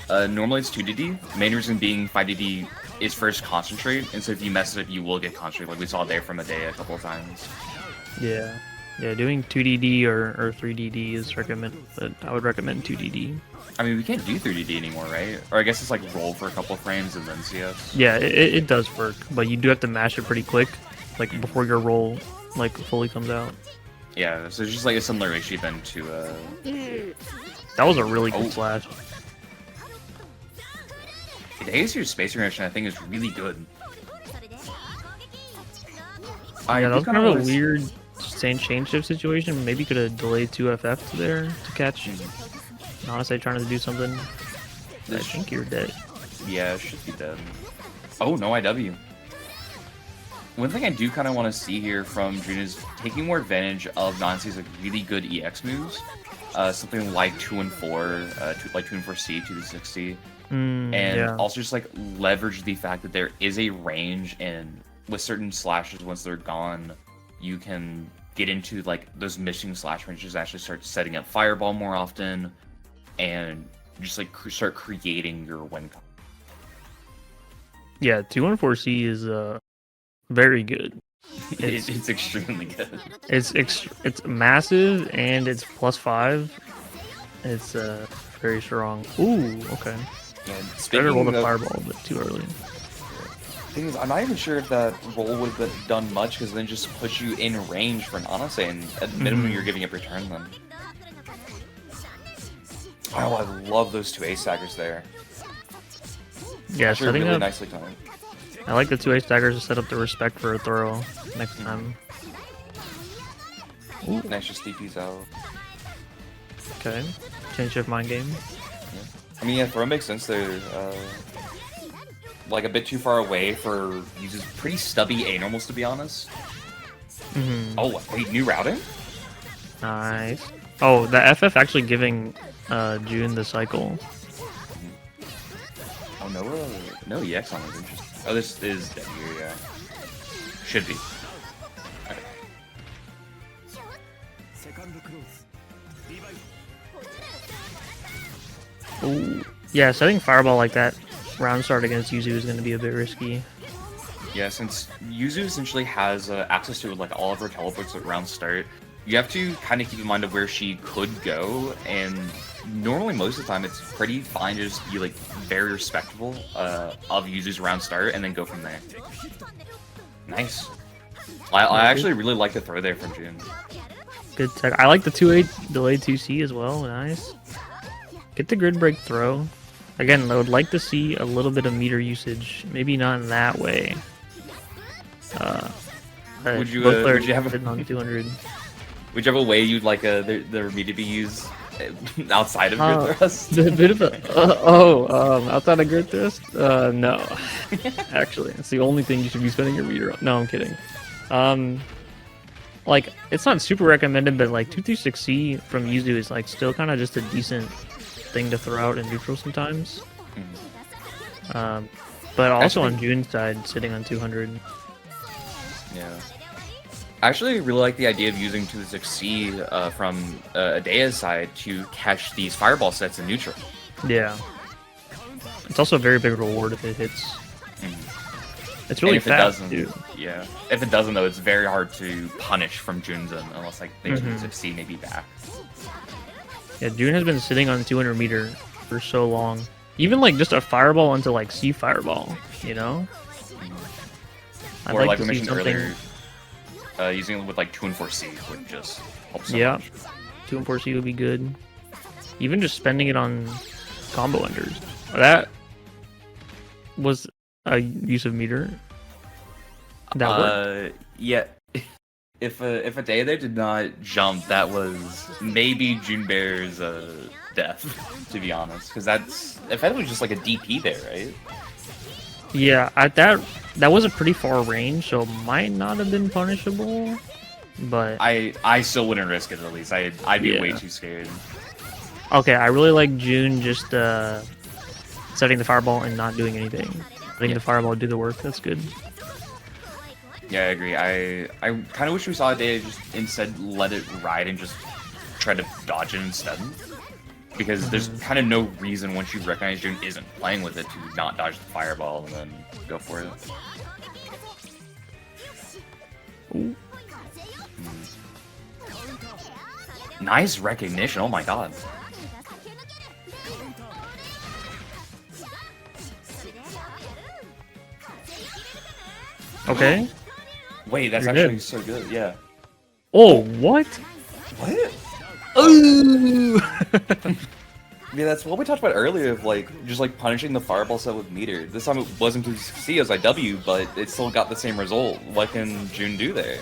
Normally it's 2DD. Main reason being 5DD is first concentrate, and so if you mess it up, you will get concentrate, like we saw there from Edea a couple of times. Yeah, doing 2DD or 3DD is recommended, but I would recommend 2DD. I mean, we can't do 3DD anymore, right? Or I guess it's like roll for a couple of frames and then CS. Yeah, it does work, but you do have to mash it pretty quick, like before your roll like fully comes out. Yeah, so it's just like a similar issue then to That was a really good slash. Edea's space reaction I think is really good. Yeah, that was kind of a weird chain shift situation. Maybe could have delayed 2FF there to catch Nanase trying to do something. I think you're dead. Yeah, it should be dead. Oh, no IW. One thing I do kind of want to see here from June is taking more advantage of Nanase's like really good EX moves. Something like 2 and 4, like 2 and 4C, 2-60. And also just like leverage the fact that there is a range, and with certain slashes, once they're gone, you can get into like those missing slash ranges, actually start setting up fireball more often, and just like start creating your win. Yeah, 214C is very good. It's extremely good. It's massive and it's +5. It's very strong. Ooh, okay. And Better roll speaking the of, fireball, but too early. thing is, I'm not even sure if that roll would have done much, because then just puts you in range for Nanase, and at minimum you're giving up return then. Oh, I love those two ace staggers there. Yeah, Actually, setting really up. nicely timed. I like the 2 ace daggers to set up the respect for a throw next time. Ooh, Nice, just DP's out. okay. Change shift mind game. Yeah. I mean, yeah, throw makes sense there. Like a bit too far away for uses pretty stubby A normals, to be honest. Oh, wait, new routing? Nice. Oh, the FF actually giving June the cycle. Oh, no EX on it. Interesting. Oh, this is dead here, yeah. Should be. Okay. Ooh. Yeah, setting fireball like that round start against Yuzu is going to be a bit risky. Yeah, since Yuzu essentially has access to like all of her teleports at round start, you have to kind of keep in mind of where she could go, and normally most of the time it's pretty fine to just be like very respectable of Yuzu's round start and then go from there. Nice. I actually really like the throw there from June. Good tech. I like the 2-8 delay 2C as well. Nice. Get the grid break throw. Again, I would like to see a little bit of meter usage. Maybe not in that way. Would you have a on 200? Would you have a way you'd like the meter to be used outside of grid thrust? A bit of outside of grid thrust? No. Actually, it's the only thing you should be spending your meter on. No, I'm kidding. Like, it's not super recommended, but like 236C from Yuzu is like still kind of just a decent thing to throw out in neutral sometimes. But also on June's side, sitting on 200. Yeah. I actually really like the idea of using 236C from Edea's side to catch these fireball sets in neutral. Yeah. It's also a very big reward if it hits. It's really fast, too. Yeah. If it doesn't, though, it's very hard to punish from Junzen, unless like they 236C maybe back. Yeah, June has been sitting on 200 meter for so long. Even like just a fireball into like C fireball, you know? Or like we mentioned earlier, using it with like 2 and 4C would just help so much. 2 and 4C would be good. Even just spending it on combo enders. That was a use of meter. That worked. Yeah. If Edea there did not jump, that was maybe Junebear's death, to be honest, because that's effectively just like a DP there, right? Yeah, that was a pretty far range, so it might not have been punishable, but I still wouldn't risk it at least. I'd be way too scared. Okay, I really like June just setting the fireball and not doing anything. Letting the fireball do the work. That's good. Yeah, I agree. I kind of wish we saw Edea just instead let it ride and just try to dodge it instead. Because there's kind of no reason once you recognize June isn't playing with it to not dodge the fireball and then go for it. Nice recognition, oh my god. Okay. Wait, that's actually so good, yeah. Oh, what? What? Ooh! Yeah, that's what we talked about earlier of like just like punishing the fireball set with meter. This time it wasn't to see as IW, but it still got the same result. What can June do there?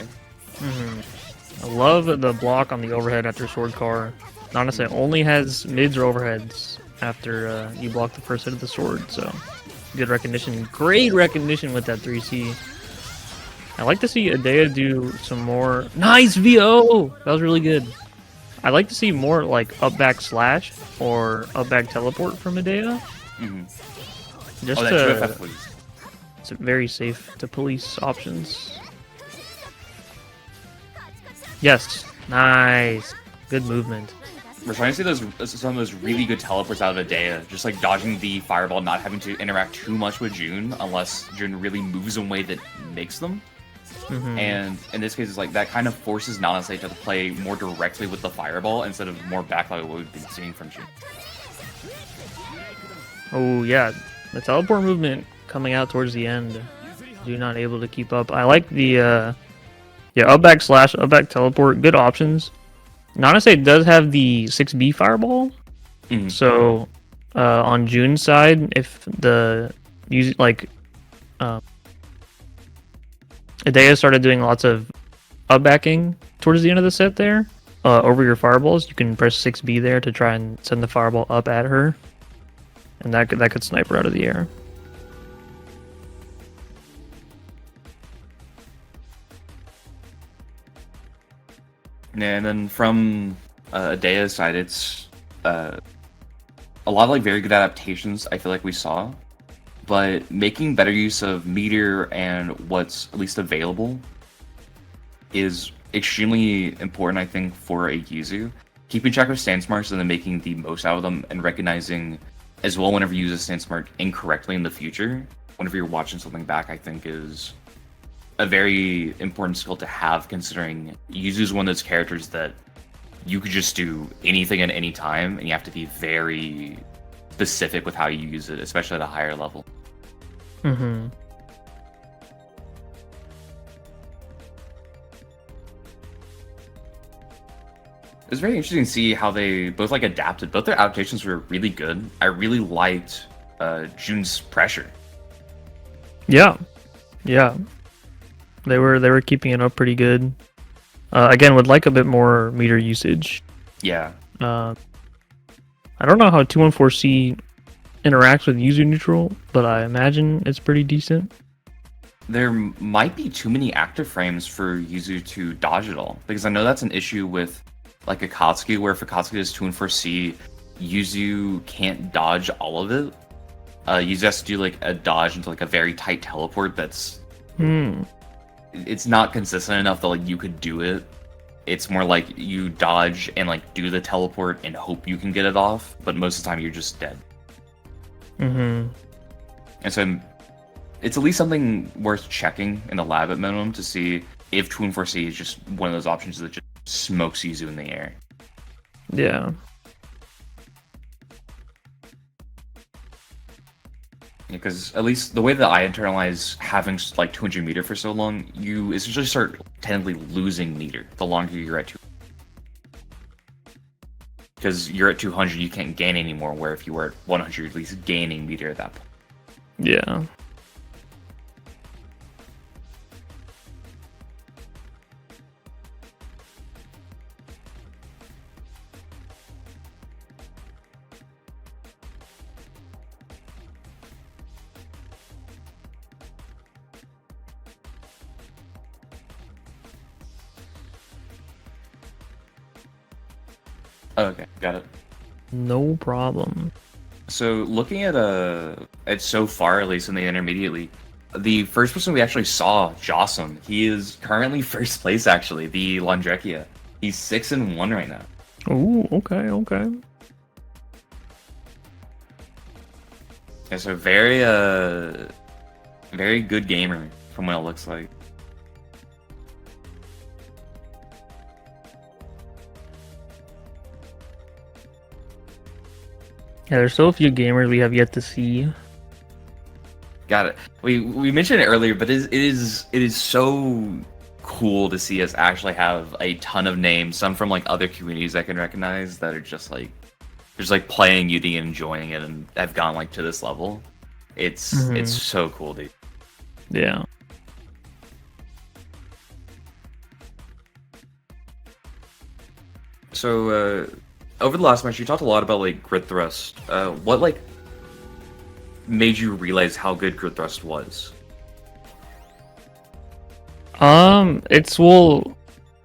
I love the block on the overhead after sword car. Nanase only has mids or overheads after you block the first hit of the sword, so good recognition. Great recognition with that 3C. I like to see Edea do some more. Nice VO! That was really good. I like to see more like up back slash or up back teleport from Edea. Just it's very safe to police options. Yes, nice, good movement. we're starting to see some of those really good teleports out of Edea, just like dodging the fireball, not having to interact too much with June unless June really moves in a way that makes them. And in this case, it's like that kind of forces Nanase to play more directly with the fireball instead of more back like what we've been seeing from June. Oh yeah, the teleport movement coming out towards the end. You're not able to keep up. I like the up back slash up back teleport. Good options. Nanase does have the 6B fireball. So on June's side, if the Edea started doing lots of up backing towards the end of the set there, over your fireballs, you can press 6B there to try and send the fireball up at her, and that could snipe her out of the air. Yeah, and then from Edea's side, it's a lot of like very good adaptations I feel like we saw, but making better use of meteor and what's at least available is extremely important, I think, for a Yuzu. Keeping track of stance marks and then making the most out of them, and recognizing as well whenever you use a stance mark incorrectly in the future, whenever you're watching something back, I think is a very important skill to have, considering Yuzu is one of those characters that you could just do anything at any time, and you have to be very specific with how you use it, especially at a higher level. It's very interesting to see how they both like adapted. Both their adaptations were really good. I really liked June's pressure. Yeah. They were keeping it up pretty good. Again, would like a bit more meter usage. Yeah. I don't know how 214C interacts with user neutral, but I imagine it's pretty decent. There might be too many active frames for Yuzu to dodge it all, because I know that's an issue with like Akatsuki, where if Akatsuki is 214C, Yuzu can't dodge all of it. Yuzu has to do like a dodge into like a very tight teleport that's it's not consistent enough that like you could do it. It's more like you dodge and like do the teleport and hope you can get it off, but most of the time you're just dead. And so it's at least something worth checking in the lab at minimum to see if 214C is just one of those options that just smokes Yuzu in the air. Yeah. Because at least the way that I internalize having like 200 meter for so long, you essentially start technically losing meter the longer you're at 200. Because you're at 200, you can't gain anymore, where if you were at 100, you're at least gaining meter at that point. Yeah. Okay, got it. No problem. So looking at so far, at least in the intermediate league, the first person we actually saw, Jawesome, he is currently first place actually, the Londrekia. He's 6-1 right now. Ooh, okay. Yeah, so very good gamer from what it looks like. Yeah, there's still a few gamers we have yet to see. Got it. We mentioned it earlier, but it is so cool to see us actually have a ton of names, some from like other communities I can recognize that are just like playing UD and enjoying it and have gone like to this level. It's so cool, dude. Yeah. So over the last match, you talked a lot about like grid thrust. What like made you realize how good grid thrust was?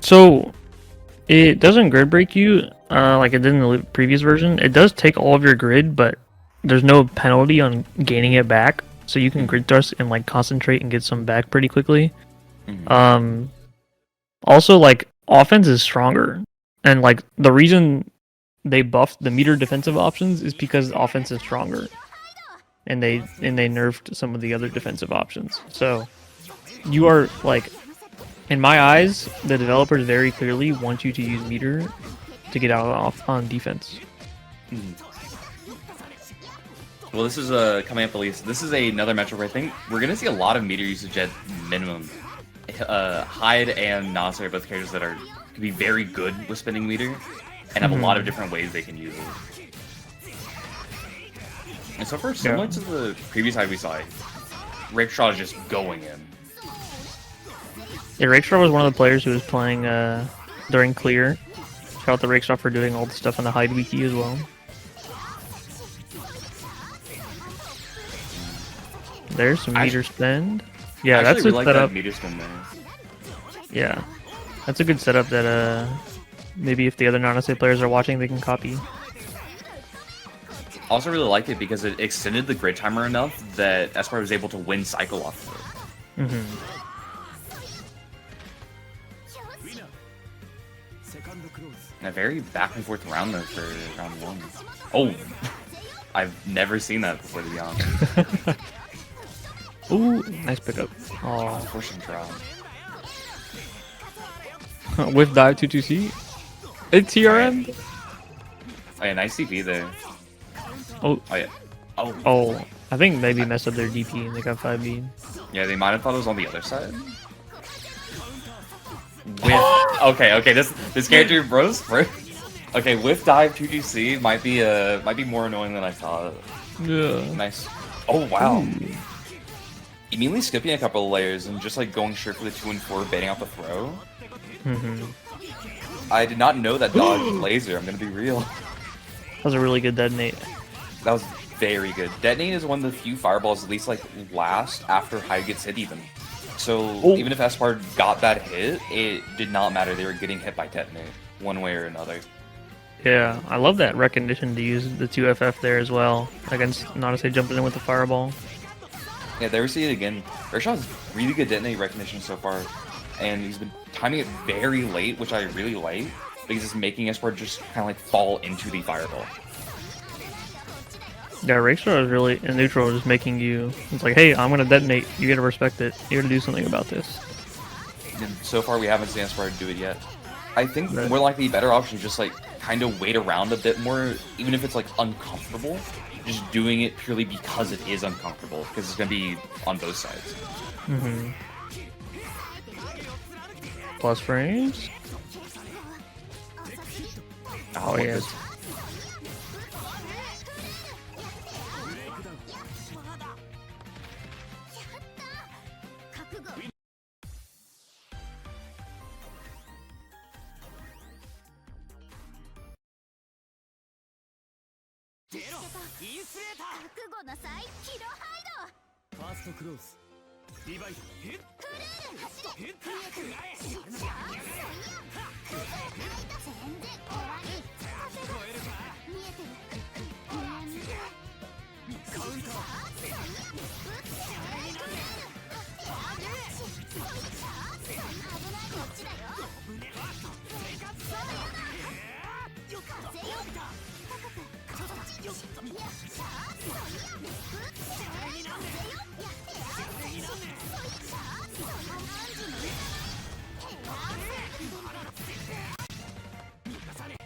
So it doesn't grid break you like it did in the previous version. It does take all of your grid, but there's no penalty on gaining it back, so you can grid thrust and like concentrate and get some back pretty quickly. Also, like, offense is stronger, and like the reason they buffed the meter defensive options is because the offense is stronger, and they nerfed some of the other defensive options. So you are like, in my eyes, the developers very clearly want you to use meter to get out off on defense. Well, this is coming up at least. This is another matchup where I think we're gonna see a lot of meter usage at minimum. Hyde and Nanase are both characters that can be very good with spinning meter, and have a lot of different ways they can use it. And so far, similar to the previous Hyde we saw, Rickshaw is just going in. Yeah, Rickshaw was one of the players who was playing during clear. Shout out to Rickshaw for doing all the stuff on the Hyde wiki as well. There's some meter spend. Yeah, that's a really setup. That meter spend there. Yeah, that's a good setup that maybe if the other Nanase players are watching, they can copy. Also really like it because it extended the grid timer enough that Espard was able to win cycle off of it. And a very back and forth round though for round one. Oh, I've never seen that before, to be honest. Ooh, nice pickup. Oh, forcing drop. With dive 2-2C. It's TRM. Oh yeah, nice CP there. Oh yeah. Oh, I think maybe messed up their DP and they got 5B. Yeah, they might have thought it was on the other side. With okay, this character bros. Okay, with dive 2GC might be more annoying than I thought. Yeah. Nice. Oh wow. Ooh. Immediately skipping a couple of layers and just like going straight for the 2 and 4, baiting out the throw. I did not know that dodge laser. I'm gonna be real. That was a really good detonate. That was very good. Detonate is one of the few fireballs at least like last after Hyde gets hit even. So even if Espard got that hit, it did not matter. They were getting hit by Detonate one way or another. Yeah, I love that recognition to use the 2FF there as well against Nanase jumping in with the fireball. Yeah, there we see it again. Rickshaw has really good detonate recognition so far, and he's been timing it very late, which I really like, because it's making Espard just kind of like fall into the fireball. Yeah, Rickshaw is really, in neutral, just making you, it's like, hey, I'm going to detonate, you gotta respect it, you gotta do something about this. And so far we haven't seen Espard do it yet. I think more likely better option is just like kind of wait around a bit more, even if it's like uncomfortable. Just doing it purely because it is uncomfortable, because it's going to be on both sides. Plus frames? Oh yes.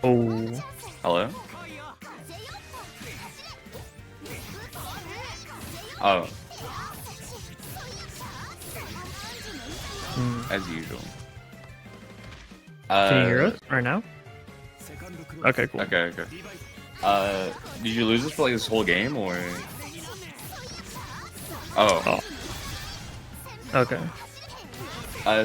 Oh. Hello? Oh. As usual. Can you hear us right now? Okay, cool. Okay. Did you lose this for like this whole game, or? Oh. Okay.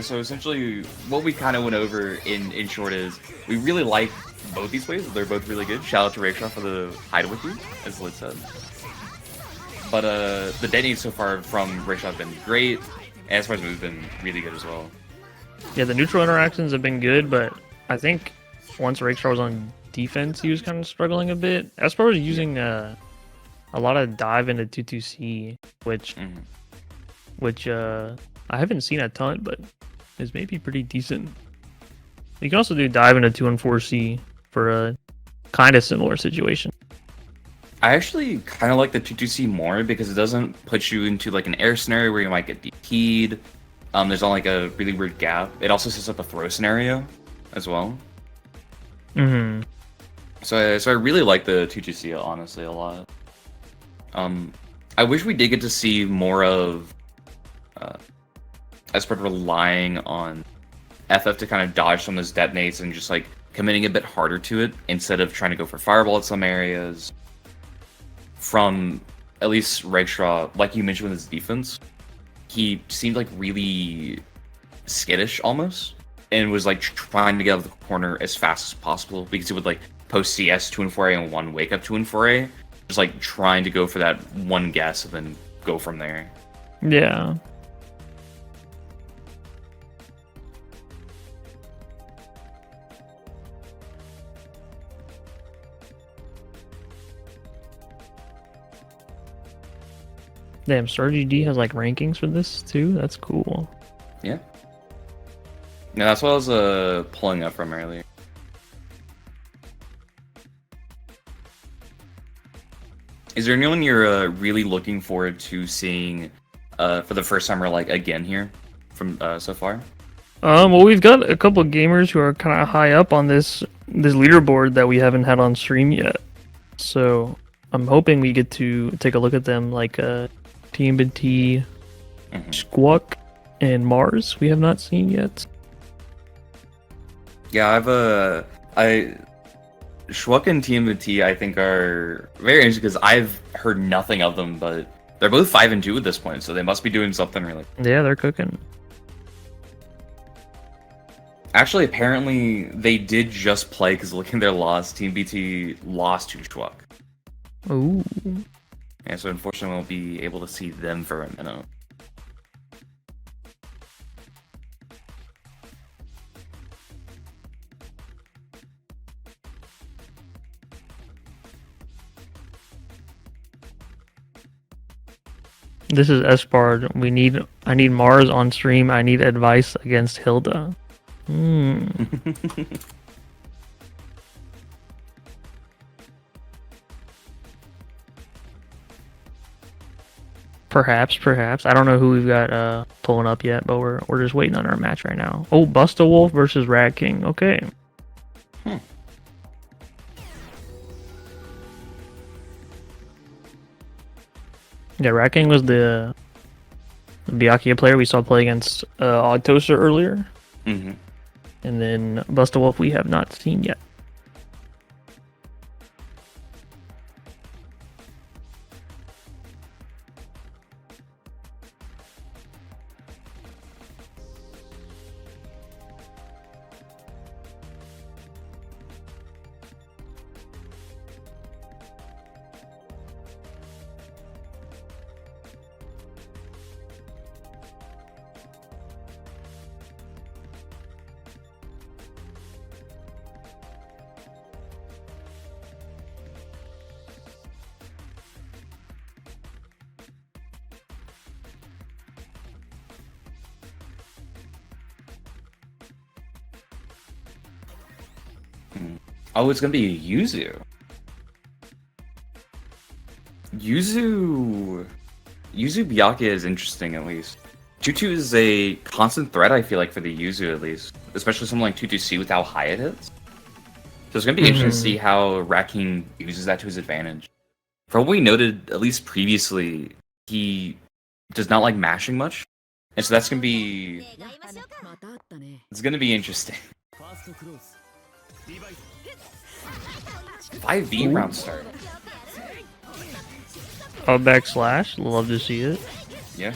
So essentially, what we kind of went over in short is, we really like both these plays. They're both really good. Shout out to Rickshaw for the Hyde wiki, as Lit said. But the detonate so far from Rickshaw have been great, and as far as moves, been really good as well. Yeah, the neutral interactions have been good, but I think once Rickshaw was on defense, he was kind of struggling a bit. Espard was using a lot of dive into 2-2C, which I haven't seen a ton, but is maybe pretty decent. You can also do dive into 2 and 4C for kind of similar situation. I actually kind of like the 2-2C more because it doesn't put you into like an air scenario where you might get DP'd. There's not like a really weird gap. It also sets up a throw scenario as well. Mm-hmm. So I really like the 2-2C honestly a lot. I wish we did get to see more of Espard relying on FF to kind of dodge some of those detonates and just like committing a bit harder to it instead of trying to go for fireball at some areas. From at least Regstraw, like you mentioned with his defense, he seemed like really skittish almost, and was like trying to get out of the corner as fast as possible because he would like post CS 2 and 4A and 1 wake up 2 and 4A, just like trying to go for that one guess and then go from there. Yeah. Damn, StarGD has like rankings for this too. That's cool. Yeah. Yeah, that's what I was pulling up from earlier. Is there anyone you're really looking forward to seeing for the first time or like again here from so far? Well, we've got a couple of gamers who are kind of high up on this leaderboard that we haven't had on stream yet. So I'm hoping we get to take a look at them, like TNBT, Squawk, and Mars. We have not seen yet. Yeah, Schwuck and TNBT I think are very interesting because I've heard nothing of them, but they're both 5 and 2 at this point, so they must be doing something really. Yeah, they're cooking. Actually, apparently they did just play because looking at their loss, TNBT lost to Schwuck. Ooh. Yeah, so unfortunately, we won't be able to see them for a minute. This is Espard. I need Mars on stream. I need advice against Hilda. Perhaps. I don't know who we've got pulling up yet, but we're just waiting on our match right now. Oh, Bustawolf versus RatKing. Okay. Yeah, RatKing was the Byakuya player we saw play against OddToaster earlier. Mm-hmm. And then Bustawolf we have not seen yet. Oh, it's gonna be Yuzu. Yuzu Byakuya is interesting, at least. 2-2 is a constant threat, I feel like, for the Yuzu, at least. Especially something like 2-2C with how high it hits. So it's gonna be interesting to see how RatKing uses that to his advantage. From what we noted, at least previously, he does not like mashing much. And so that's gonna be... It's gonna be interesting. 5V round start. Oh, backslash. Love to see it. Yeah.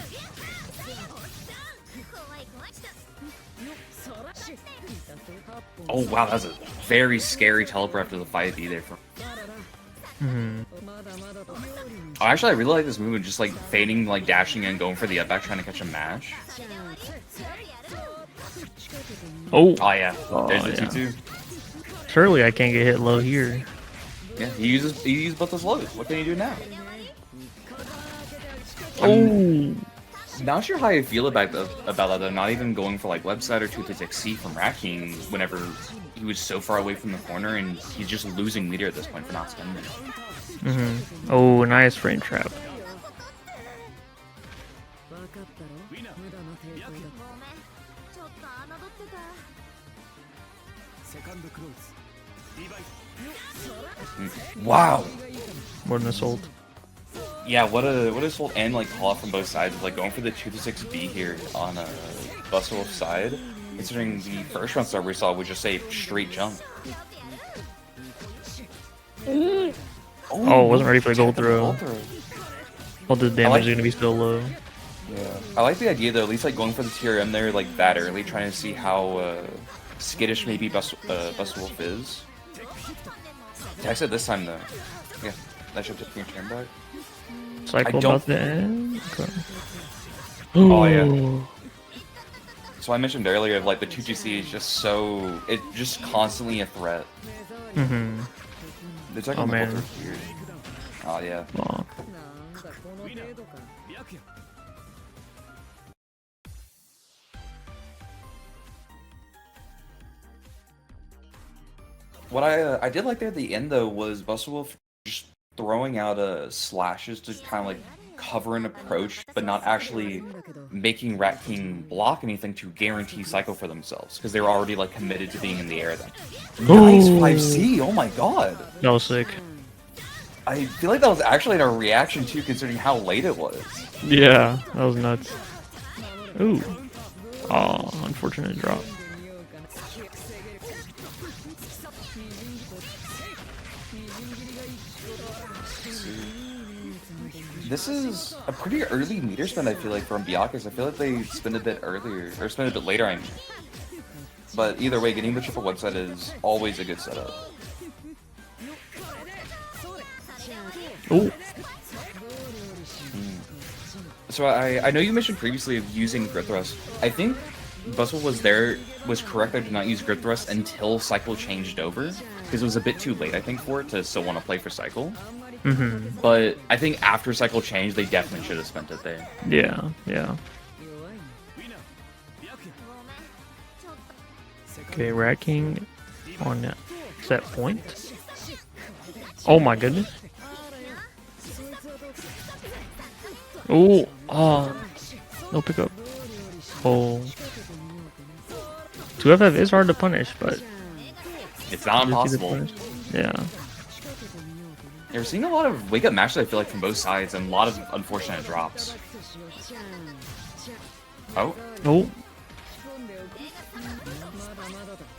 Oh wow, that was a very scary teleport after the 5V there. Oh, actually, I really like this movement, just like fading, like dashing and going for the up back, trying to catch a mash. Oh, yeah. There's the 2-2. Surely I can't get hit low here. Yeah, he uses both those lows. What can he do now? Oh, Not sure how I feel about that though. Not even going for like website or 236C from RatKing whenever he was so far away from the corner and he's just losing meter at this point for not spending. Oh, nice frame trap. Wow. What an assault. Yeah, what a assault and like call out from both sides of like going for the 2-6B here on Bustawolf's side. Considering the first round start we saw was just a straight jump. Oh, wasn't ready for the gold throw. All the damage is gonna be still low. Yeah, I like the idea though. At least like going for the TRM there like that early, trying to see how skittish maybe Bustawolf is. Text it this time though. Yeah, that should take your turn back. Cycle about the end. Okay. Oh yeah. So I mentioned earlier, like the 2GC is just so it's just constantly a threat. It's like oh man. Here. Oh yeah. Oh. What I did like there at the end though was Bustawolf just throwing out slashes to kind of like cover an approach, but not actually making RatKing block anything to guarantee cycle for themselves because they were already like committed to being in the air then. Nice 5C! Oh my god! That was sick. I feel like that was actually a reaction too, considering how late it was. Yeah, that was nuts. Ooh. Oh, unfortunate drop. This is a pretty early meter spend, I feel like, from Byakuya. I feel like they spend a bit earlier, or spend a bit later, I mean. But either way, getting the triple website is always a good setup. Ooh. So I know you mentioned previously of using grip thrust. I think Bustawolf was correct there to not use grip thrust until cycle changed over, because it was a bit too late, I think, for it to still want to play for cycle. But I think after cycle change, they definitely should have spent it there. Yeah, yeah. Okay, RatKing on set point. Oh my goodness. Oh, no pickup. Oh. 2FF is hard to punish, but it's not impossible. Yeah. We're seeing a lot of wake up matches, I feel like, from both sides, and a lot of unfortunate drops. Oh. Oh.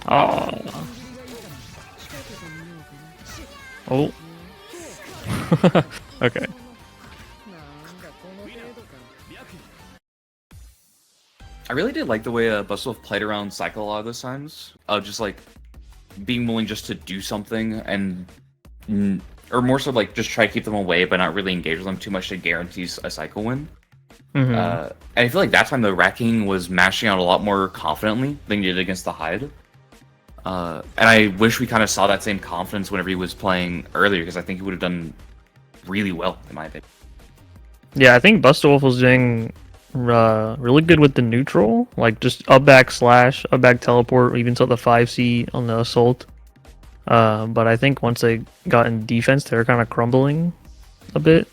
Oh. Oh. Okay. I really did like the way Bustawolf played around cycle a lot of those times. Just like being willing just to do something and, or more so like just try to keep them away, but not really engage with them too much to guarantee a cycle win. And I feel like that time the RatKing was mashing out a lot more confidently than he did against the Hyde. And I wish we kind of saw that same confidence whenever he was playing earlier, because I think he would have done really well, in my opinion. Yeah, I think Bustawolf was doing really good with the neutral, like just up back slash, up back teleport, even saw the 5C on the assault. But I think once they got in defense, they were kind of crumbling a bit.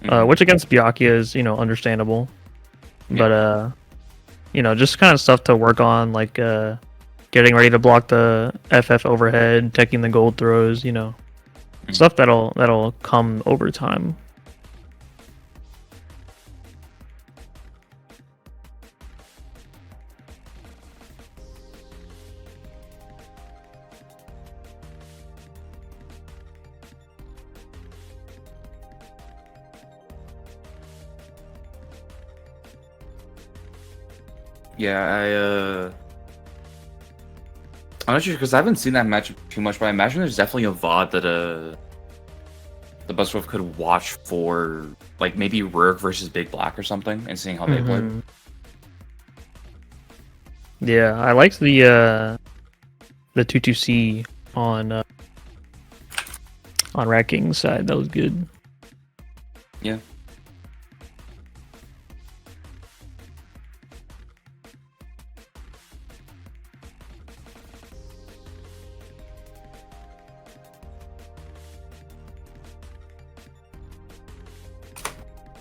Which against Byakuya is, understandable. But, just kind of stuff to work on, like getting ready to block the FF overhead, taking the gold throws, stuff that'll come over time. Yeah, I'm not sure because I haven't seen that match too much, but I imagine there's definitely a VOD that the Bustawolf could watch for, like maybe Rourke versus Big Black or something, and seeing how they played. Yeah, I liked the 2-2C on RatKing's side. That was good. Yeah.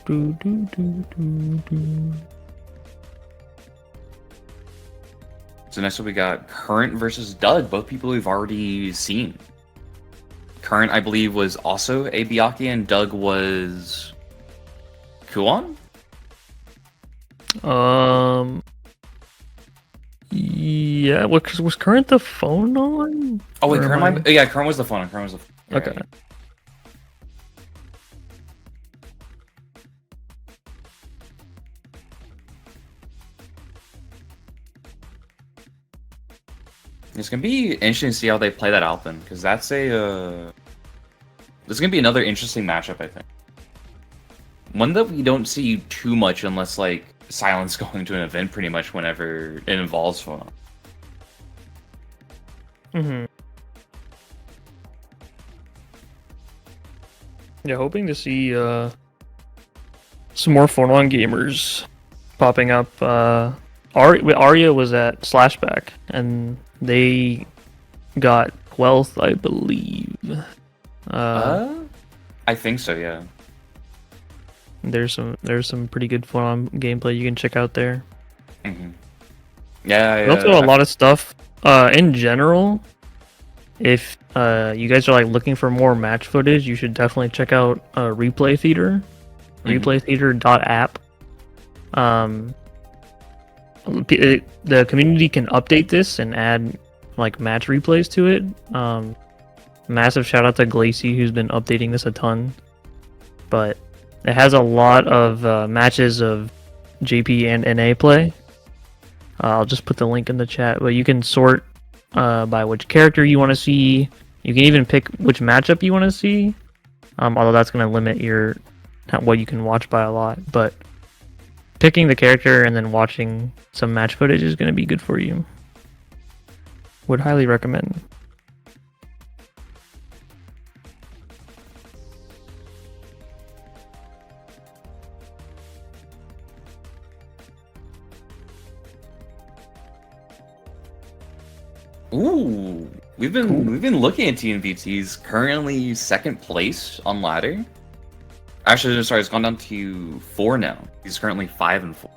So next up we got Curret versus Doug, both people we've already seen. Curret, I believe, was also a Byakuya, and Doug was Kuon? Yeah, was Curret the Phonon? Oh wait, Curret was the Phonon. Okay. Right. It's gonna be interesting to see how they play that out then, because that's this is gonna be another interesting matchup, I think. One that we don't see too much unless like Silence going to an event pretty much whenever it involves Phonon. Yeah, hoping to see some more Phonon gamers popping up. Arya was at Slashback, and they got 12th, I believe. I think so, yeah. There's some pretty good Phonon gameplay you can check out there. Mm-hmm. Yeah. There's also a lot of stuff in general. If you guys are like looking for more match footage, you should definitely check out Replay Theater, replaytheater.app. The community can update this and add like match replays to it. Massive shout out to Glacy, who's been updating this a ton. But it has a lot of matches of JP and NA play. I'll just put the link in the chat, but you can sort by which character you want to see. You can even pick which matchup you want to see. Although that's going to limit what you can watch by a lot. But picking the character and then watching some match footage is going to be good for you. Would highly recommend. Ooh, we've been looking at TNBT's currently second place on ladder. Actually, sorry, it's gone down to 4 now. He's currently 5-4.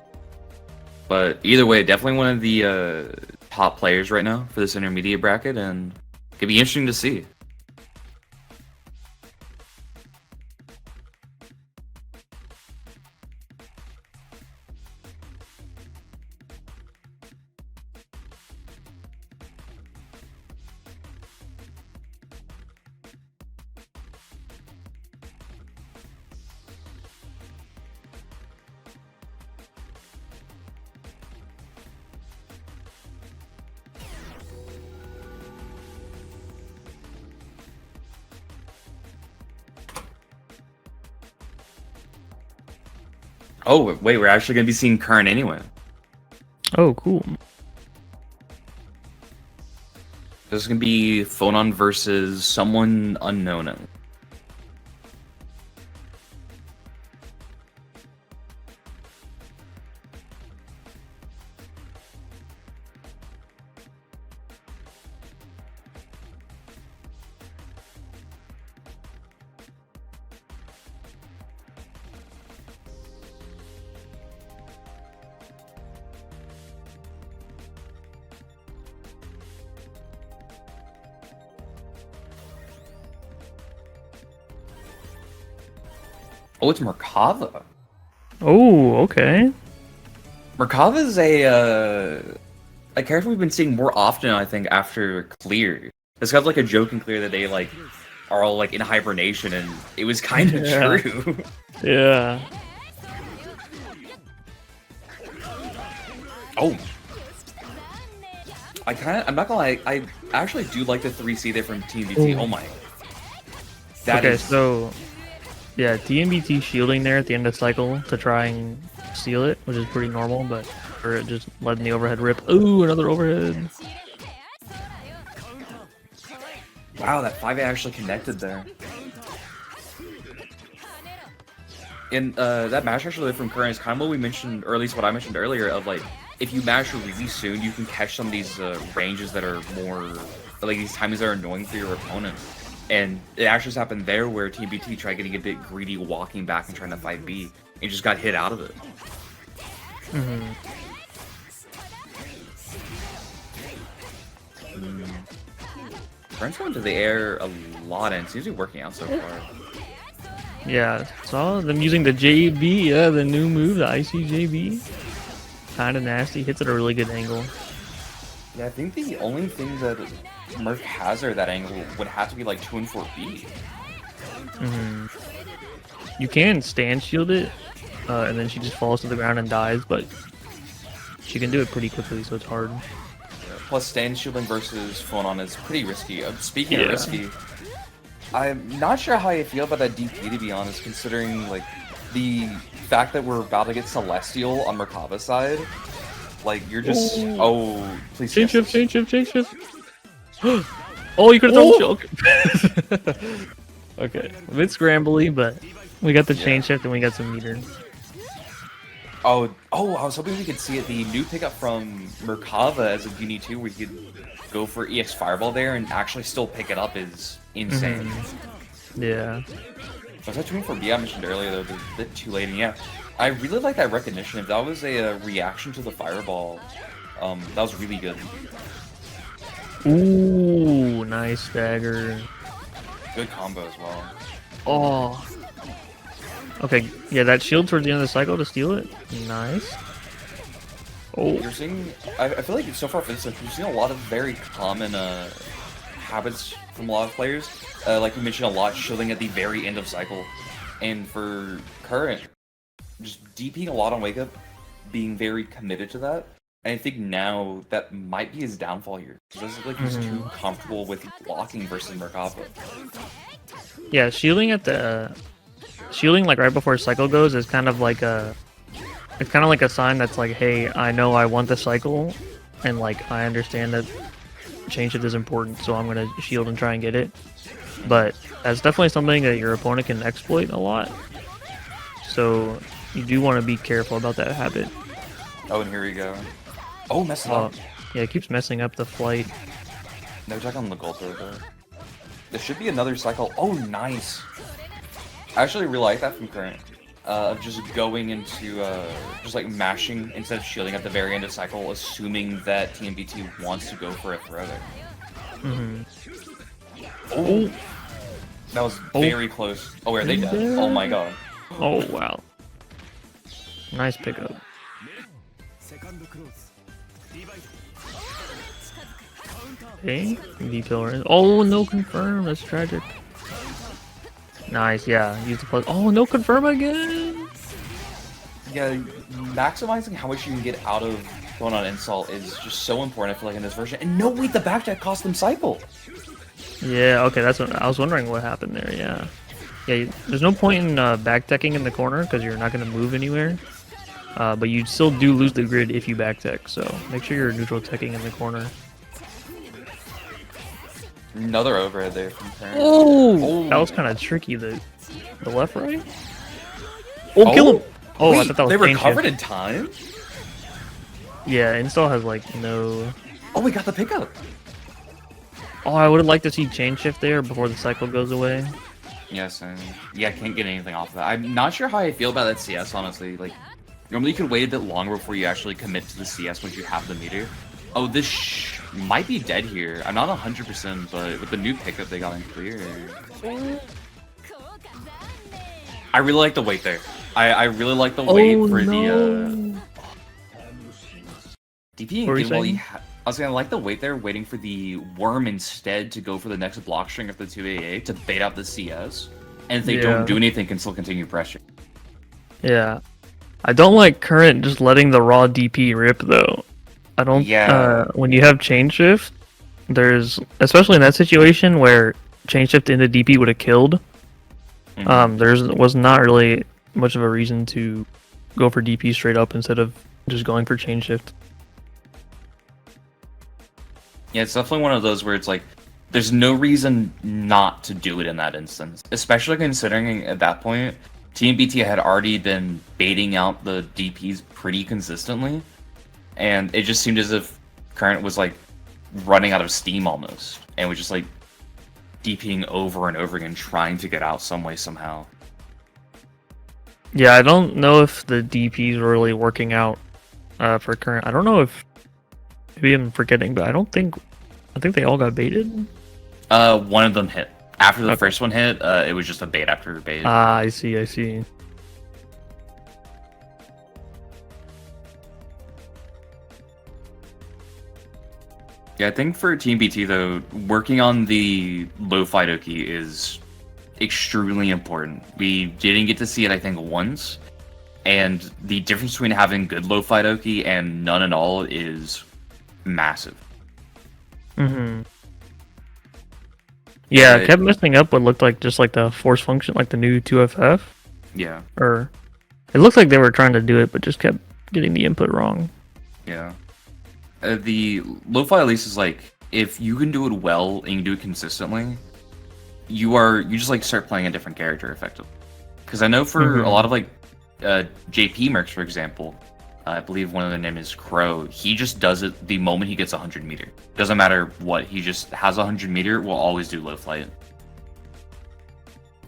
But either way, definitely one of the top players right now for this intermediate bracket, and it could be interesting to see. Oh, wait, we're actually going to be seeing Curret anyway. Oh, cool. This is going to be Phonon versus someone unknown. Oh, it's Merkava. Oh, okay. Merkava is a character we've been seeing more often, I think, after Clear. It's got like a joke in Clear that they like are all like in hibernation, and it was kind of true. Yeah. Oh. I'm not gonna lie, I actually do like the 3C there from TNBT. Oh my. So yeah, TNBT shielding there at the end of the cycle to try and steal it, which is pretty normal, but for it just letting the overhead rip. Ooh, another overhead. Wow, that 5A actually connected there. And that mash actually from Curret is kind of what we mentioned, or at least what I mentioned earlier, of like, if you mash really soon, you can catch some of these ranges that are more, like these timings that are annoying for your opponent. And it actually just happened there where TNBT tried getting a bit greedy walking back and trying to 5B. and just got hit out of it. Current's going to the air a lot and seems to be working out so far. Yeah, saw them using the JB, yeah, the new move, the ICJB. Kind of nasty, hits at a really good angle. Yeah, I think the only thing that Merc has her at that angle would have to be like 2 and 4B. You can stand shield it, and then she just falls to the ground and dies, but she can do it pretty quickly, so it's hard. Plus, stand shielding versus Phonon is pretty risky. Speaking of risky, I'm not sure how I feel about that DP, to be honest, considering like the fact that we're about to get Celestial on Merkava's side. Like, you're just... Oh, please. Change shift, change shift, change shift. Oh, you could have thrown shield. Okay, a bit scrambly, but we got the chain shift and we got some meter. Oh, I was hoping we could see it. The new pickup from Merkava as a UNI2 where you could go for EX Fireball there and actually still pick it up is insane. Yeah. Was that 2 and 4B I mentioned earlier, though, a bit too late, and yeah. I really like that recognition. If that was a reaction to the fireball, that was really good. Ooh, nice dagger. Good combo as well. Oh. Okay, yeah, that shield towards the end of the cycle to steal it. Nice. Oh. You're seeing... I feel like so far for this, you're seeing a lot of very common habits from a lot of players. Like you mentioned a lot, shielding at the very end of cycle. And for Curret, just DPing a lot on Wake Up, being very committed to that. And I think now that might be his downfall here. It's like he's too comfortable with blocking versus Merkava. Yeah, shielding at the shielding like right before cycle goes is kind of like a sign that's like, hey, I know I want the cycle, and like I understand that change shift is important, so I'm gonna shield and try and get it. But that's definitely something that your opponent can exploit a lot. So you do want to be careful about that habit. Oh, and here we go. Oh, messed up. Yeah, it keeps messing up the flight. No check on the gold throw though. There should be another cycle. Oh, nice. I actually really like that from Curret. Of just going into, just like mashing instead of shielding at the very end of cycle, assuming that TNBT wants to go for a throw there. Oh, that was very close. Oh, are they dead? Oh my god. Oh, wow. Nice pickup. Okay, detail right. Oh, no confirm. That's tragic. Nice, yeah. Use the plus. Oh, no confirm again. Yeah, maximizing how much you can get out of going on insult is just so important. I feel like in this version. And no, wait, the backjack cost them cycle. Yeah, okay, that's what I was wondering what happened there. Yeah, yeah. There's no point in backteching in the corner because you're not going to move anywhere. But you still do lose the grid if you backtech. So make sure you're neutral teching in the corner. Another overhead there from Curret. Oh, that was kind of tricky. The left right. Oh, kill him! Oh, wait, I thought that was they chain recovered shift. in time. Yeah, install has like no. Oh, we got the pickup. Oh, I would have liked to see chain shift there before the cycle goes away. Yes, and yeah, I can't get anything off of that. I'm not sure how I feel about that CS, honestly. Like, normally you could wait a bit longer before you actually commit to the CS once you have the meter. Oh, this might be dead here. I'm not 100%, but with the new pickup they got in clear. I really like the wait there. I really like the wait for the DP and while you I was gonna like the wait there, waiting for the worm instead to go for the next block string of the 2AA to bait out the CS. And if they don't do anything, can still continue pressure. Yeah. I don't like Curret just letting the raw DP rip though. I don't when you have chain shift, there's especially in that situation where chain shift into DP would have killed. There was not really much of a reason to go for DP straight up instead of just going for chain shift. Yeah, it's definitely one of those where it's like, there's no reason not to do it in that instance. Especially considering at that point, TNBT had already been baiting out the DPs pretty consistently. And it just seemed as if Curret was like running out of steam almost. And was just like DPing over and over again, trying to get out some way, somehow. Yeah, I don't know if the DPs are really working out for current. I don't know if maybe I'm forgetting, but I think they all got baited. One of them hit. After the Okay. first one hit, it was just a bait after bait. Ah, I see, I see. Yeah, I think for TNBT though, working on the low Fidoki is extremely important. We didn't get to see it, I think, once, and the difference between having good low Fidoki and none at all is massive. Mm-hmm. Yeah, It- it kept messing up what looked like just like the force function, like the new 2FF. Yeah, Or it looked like they were trying to do it, but just kept getting the input wrong. yeah. The lo-fi at least is like, if you can do it well and you do it consistently, you just like start playing a different character effectively. Because I know for a lot of like JP Mercs, for example, I believe one of their name is Crow. He just does it the moment he gets 100 meter. Doesn't matter what, he just has 100 meter. Will always do low flight.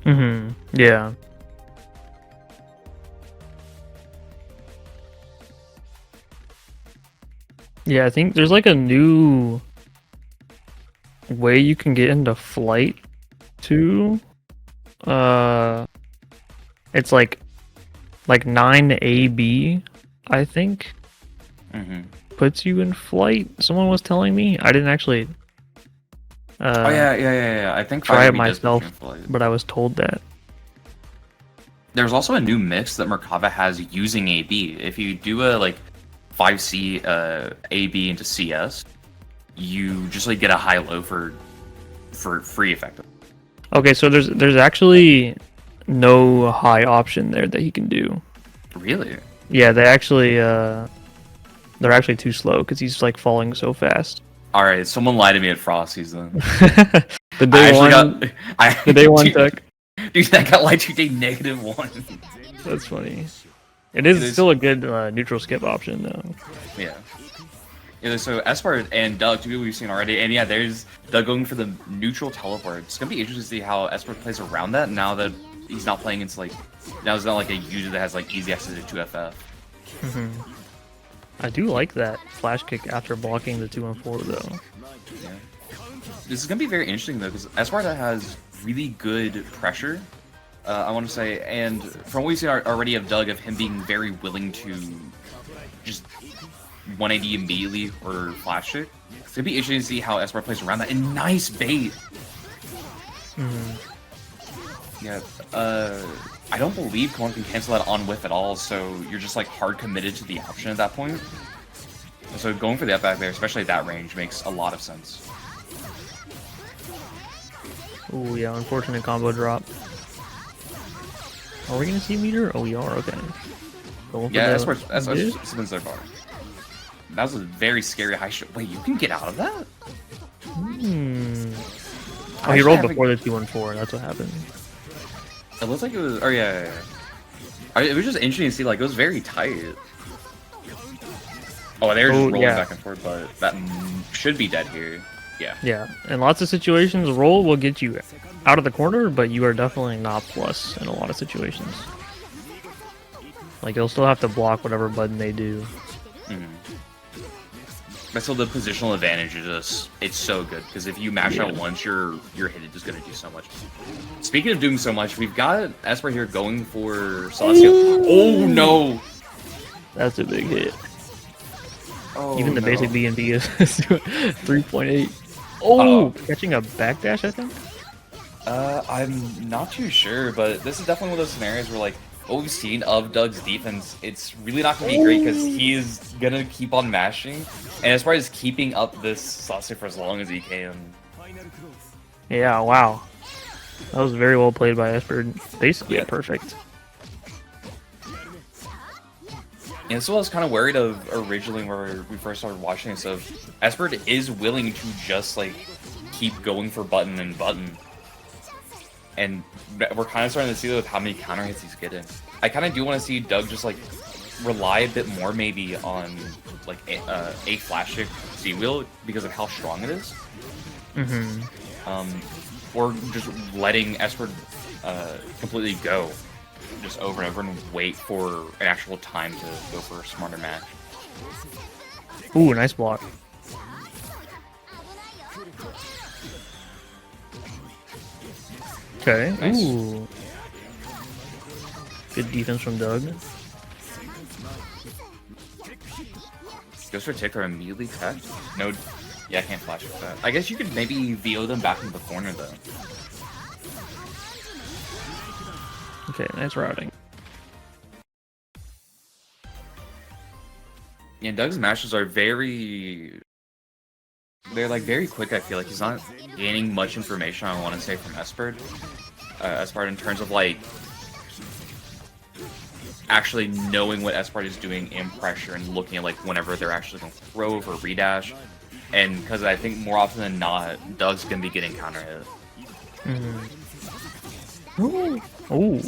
Mm-hmm. Yeah. Yeah, I think there's like a new way you can get into flight too. It's like 9AB, I think, Mm-hmm. puts you in flight. Someone was telling me. I didn't actually Oh yeah. I think try it 5 does put you myself, in flight. but I was told that. There's also a new mix that Merkava has using AB. If you do a like 5C AB into CS, you just like get a high low for free effective. Okay, so there's actually no high option there that he can do. Really? Yeah, they're actually too slow because he's like falling so fast. All right, someone lied to me at Frosty's then. The I day actually one, got the day one dude, tech. Dude, that got lied to day -1. That's funny. It is It is- still a good neutral skip option though. Yeah. Yeah, so Espard and Doug, two people we've seen already, and yeah, there's Doug going for the neutral teleport. It's gonna be interesting to see how Espard plays around that now that he's not playing into like, now he's not like a user that has like easy access to 2FF. I do like that flash kick after blocking the 2-4 though. Yeah. This is gonna be very interesting though, because Espard has really good pressure, I want to say, and from what we've seen already of Doug, of him being very willing to just 180 immediately or flash kick. It's gonna be interesting to see how Espard plays around that. And nice bait. Yeah. I don't believe Kuon can cancel that on whiff at all, so you're just like hard committed to the option at that point. So going for the up back there, especially at that range, makes a lot of sense. Oh yeah, unfortunate combo drop. Are we gonna see meter? Oh, we are. Okay. Going for Yeah, the that's dish? spins so far. That was a very scary high shot. Wait, you can get out of that? Oh, he rolled before the 2-4. That's what happened. It looks like it was. Oh yeah. It was just interesting to see. Like, it was very tight. Oh, they're just rolling back and forth, but that should be dead here. Yeah. Yeah, in lots of situations, roll will get you out of the corner, but you are definitely not plus in a lot of situations. Like, you'll still have to block whatever button they do. But still, the positional advantage is just, it's so good, because if you mash out once, your hit is just going to do so much. Speaking of doing so much, we've got Espard here going for Celestial. Oh no! That's a big hit. Oh, Even the no. basic B&B is 3.8. Oh, catching a backdash, I think? I'm not too sure, but this is definitely one of those scenarios where, like, what we've seen of Doug's defense, it's really not going to be great because he is going to keep on mashing, and Espard is keeping up this Celestial for as long as he can. Yeah, wow. That was very well played by Espard. Basically perfect. And this is what I was kind of worried of originally when we first started watching this, of Espard is willing to just, like, keep going for button and button. And we're kind of starting to see that with how many counter hits he's getting. I kind of do want to see Doug just, like, rely a bit more maybe on, like, a flash kick Z-wheel because of how strong it is. Or just letting Espard completely go. just over and over and wait for an actual time to go for a smarter match. Ooh, nice block. Okay. Nice. Ooh. Good defense from Doug. Goes for tick or immediately tech. No, yeah, I can't flash with that. I guess you could maybe VO them back into the corner though. Okay, nice routing. Yeah, Doug's matches are very... They're like very quick, I feel like. He's not gaining much information, I want to say, from Espard. Espard in terms of like... actually knowing what Espard is doing in pressure and looking at like whenever they're actually going to throw or redash. And because I think more often than not, Doug's going to be getting counter hit. Ooh. Ooh.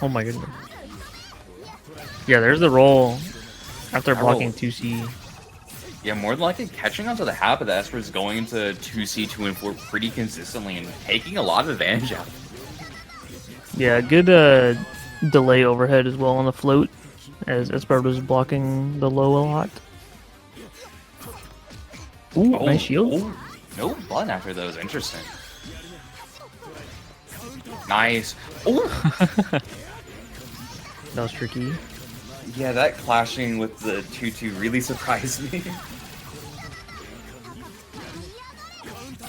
Oh my goodness. Yeah, there's the roll after blocking 2C. Yeah, more than likely catching onto the habit that Espard is going into 2C, 2 and 4 pretty consistently and taking a lot of advantage out of it. Yeah, good delay overhead as well on the float, as Espard was blocking the low a lot. Ooh, nice shield. Oh, no button after those. Interesting. Nice. Oh! That was tricky. Yeah, that clashing with the 2-2 really surprised me.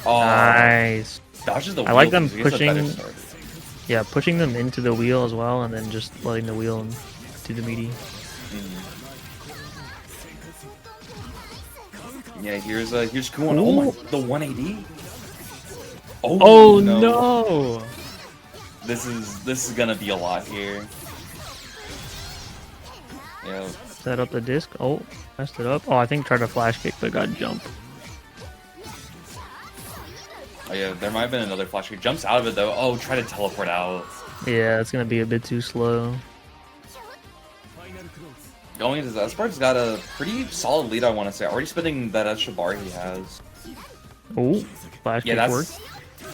Oh, Nice. dodges the wheel. I like them because he gets a better pushing. start. Yeah, pushing them into the wheel as well, and then just letting the wheel do the meaty. Yeah, here's Kuon. Oh my, the 180. Oh no! This is gonna be a lot here. Yeah. Set up the disc. Oh, messed it up. Oh, I think tried to flash kick, but got jump. Oh yeah, there might have been another flash kick. Jumps out of it though. Oh, try to teleport out. Yeah, it's gonna be a bit too slow. Going into Espard's got a pretty solid lead, I want to say. Already spending that extra bar he has. Oh, flash kick worked.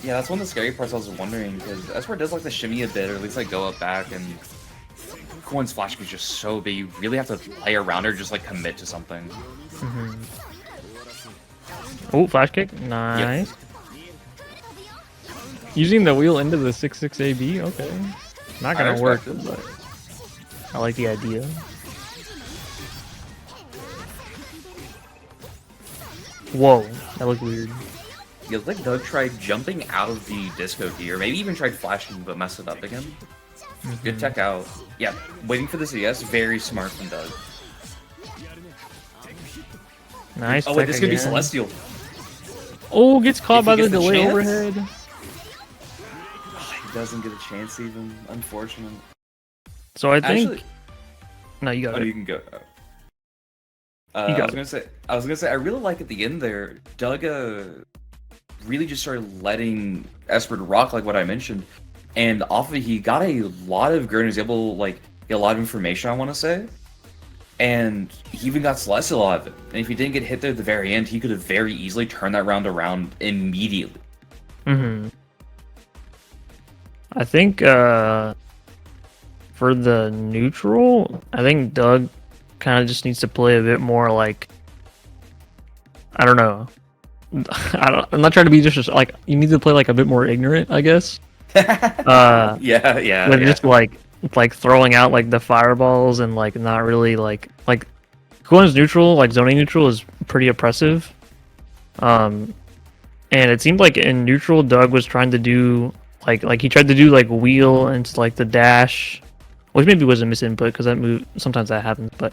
Yeah, that's one of the scary parts I was wondering, because Espard does like to shimmy a bit, or at least like go up back, and Kuon's flash kick is just so big, you really have to play around or just like commit to something. Oh, flash kick, nice. Yep. Using the wheel into the 6-6 AB, okay. Not gonna work, but I like the idea. Whoa, that looked weird. Yeah, it's like Doug tried jumping out of the disco gear, maybe even tried flashing but messed it up again. Good tech out. Yeah, waiting for the CS, very smart from Doug. Nice. Oh wait, this could be Celestial. Oh, gets caught by the delay overhead. Oh, he doesn't get a chance even, unfortunate. So I think... Actually, no, you got it. Oh, you can go. I was gonna say, I really like at the end there, Doug really just started letting Espard rock, like what I mentioned, and off of it, he got a lot of Gurn, he was able to like get a lot of information, I want to say, and he even got Celestial out of it. And if he didn't get hit there at the very end, he could have very easily turned that round around immediately. I think for the neutral, I think Doug kind of just needs to play a bit more like, I don't know. I'm not trying to be just like, you need to play like a bit more ignorant, I guess. Yeah. Just like throwing out like the fireballs and like not really like Kuon's neutral, like zoning neutral is pretty oppressive. And it seemed like in neutral, Doug was trying to do like he tried to do like wheel into like the dash, which maybe was a misinput because that move sometimes that happens, but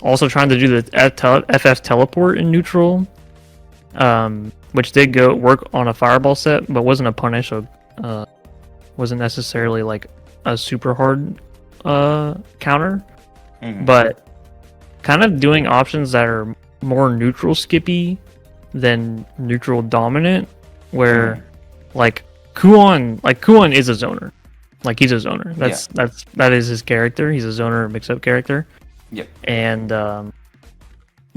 also trying to do the FF teleport in neutral, which did work on a fireball set, but wasn't a punish, so wasn't necessarily like a super hard counter. But kind of doing options that are more neutral skippy than neutral dominant, where like Kuon is a zoner. Like he's a zoner. That is his character. He's a zoner mix-up character. Yep. And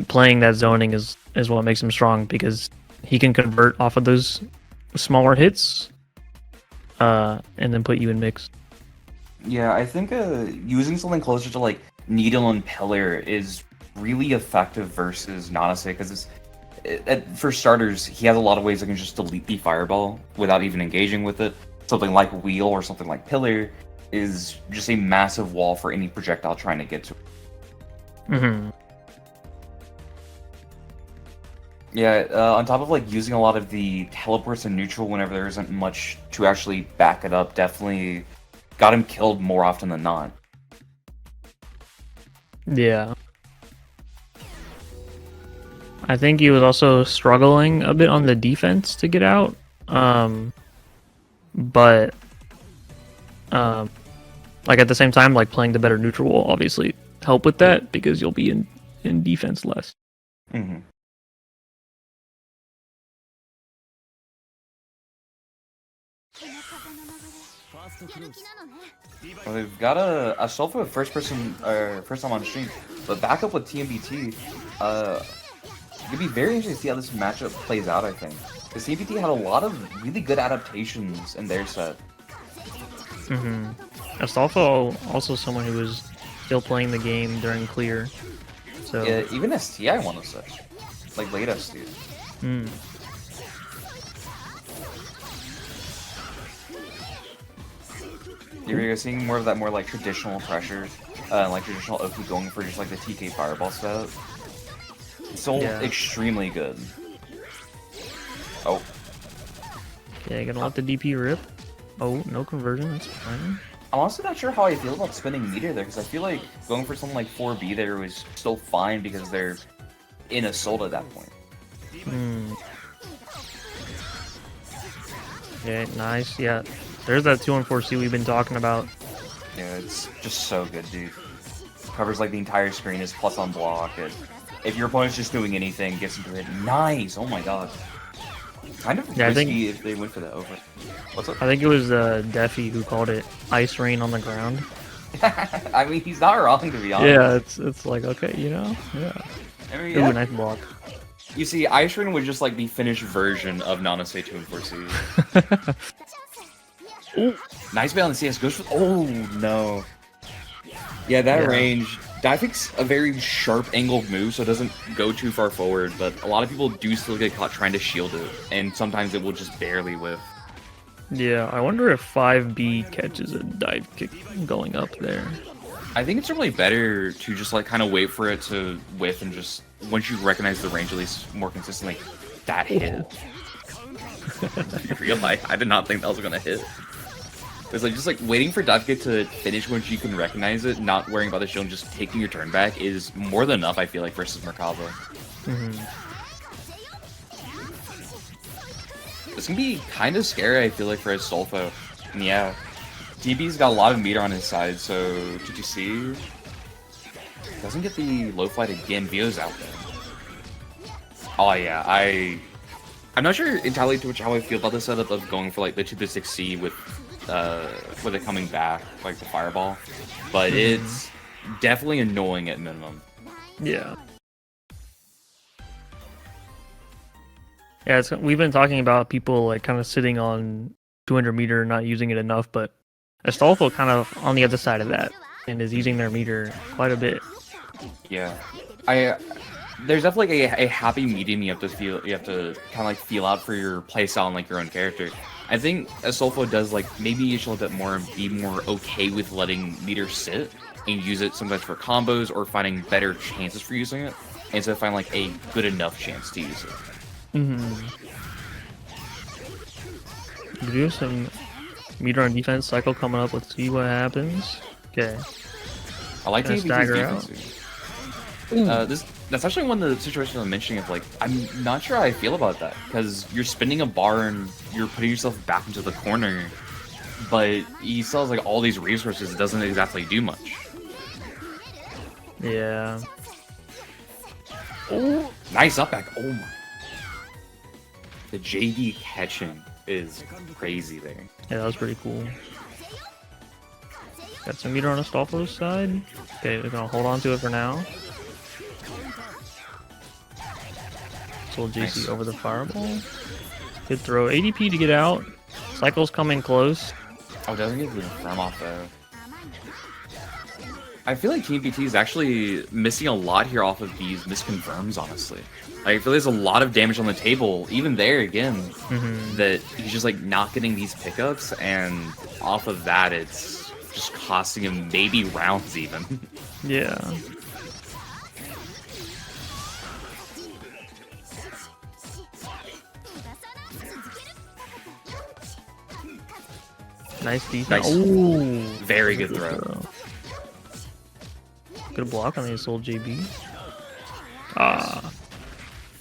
playing that zoning is what makes him strong, because he can convert off of those smaller hits, and then put you in mix. Yeah, I think using something closer to like Needle and Pillar is really effective versus Nanase because for starters, he has a lot of ways that can just delete the fireball without even engaging with it. Something like Wheel or something like Pillar is just a massive wall for any projectile trying to get to it. Mm-hmm. Yeah, on top of like using a lot of the teleports and neutral whenever there isn't much to actually back it up, definitely got him killed more often than not. Yeah. I think he was also struggling a bit on the defense to get out. But like at the same time, like playing the better neutral will obviously help with that because you'll be in defense less. Mm-hmm. Well, they've got a Astolfo first time on stream, but back up with TNBT. It'd be very interesting to see how this matchup plays out. I think because TNBT had a lot of really good adaptations in their set. Mm-hmm. Astolfo also someone who was still playing the game during clear. So Yeah, even ST I want to say, like late ST. Mm. You're seeing more of that more like traditional pressure, like traditional Oki going for just like the TK Fireball setup. It's still extremely good. Oh. Okay, gonna let the DP rip. Oh, no conversion, that's fine. I'm honestly not sure how I feel about spinning meter there, because I feel like going for something like 4B there was still fine because they're in Assault at that point. Yeah, nice, yeah. There's that 2-on-4C we've been talking about. Yeah, it's just so good, dude. Covers like the entire screen, is plus on block, and if your opponent's just doing anything, gets into it. Nice! Oh my god. Kind of risky if they went for the over. What's up? I think it was Defi who called it ice rain on the ground. I mean, he's not wrong, to be honest. Yeah, it's like, okay, you know? Yeah. I mean, Ooh, nice block. You see, Ice Rain was just like the finished version of Nanase 2-4C. Ooh, nice bail on the CS. Goes for... Oh, no. Yeah, that range... Divekick's a very sharp angled move, so it doesn't go too far forward, but a lot of people do still get caught trying to shield it, and sometimes it will just barely whiff. Yeah, I wonder if 5B catches a dive kick going up there. I think it's really better to just like kind of wait for it to whiff and just, once you recognize the range at least more consistently, that hit. Real life, I did not think that was gonna hit. It's like just like waiting for dive kick to finish once you can recognize it, not worrying about the shield, and just taking your turn back is more than enough. I feel like versus Merkava. This can be kind of scary. I feel like for Astolfo. And yeah, DB's got a lot of meter on his side. So did you see? Doesn't get the low flight again. Vio's out there. Oh yeah, I'm not sure entirely to which how I feel about the setup of going for like the 2-6C with it coming back, like the fireball, but it's definitely annoying at minimum. Yeah, we've been talking about people like kind of sitting on 200 meter and not using it enough, but Astolfo kind of on the other side of that and is using their meter quite a bit. Yeah, there's definitely a happy medium you have to kind of like feel out for your playstyle and like your own character. I think Astolfo does like maybe a little bit more and be more okay with letting meter sit and use it sometimes for combos or finding better chances for using it instead of finding like a good enough chance to use it. We do some meter on defense cycle coming up. Let's see what happens. Okay. I like to stagger out. That's actually one of the situations I'm mentioning of like, I'm not sure how I feel about that, because you're spinning a bar and you're putting yourself back into the corner, but he still has like all these resources, it doesn't exactly do much. Yeah. Oh, nice up back. Oh my. The JD catching is crazy there. Yeah, that was pretty cool. Got some meter on Astolfo's side. Okay, we're gonna hold on to it for now. Soul JC Nice. over the fireball. Good throw. ADP to get out. Cycle's coming close. Oh, doesn't get the confirm off though. I feel like TNBT is actually missing a lot here off of these misconfirms, honestly. I feel there's a lot of damage on the table, even there again, that he's just like not getting these pickups, and off of that, it's just costing him maybe rounds even. Yeah. Nice defense. Nice. Ooh. Very good throw. Good block on the Soul JB. Ah.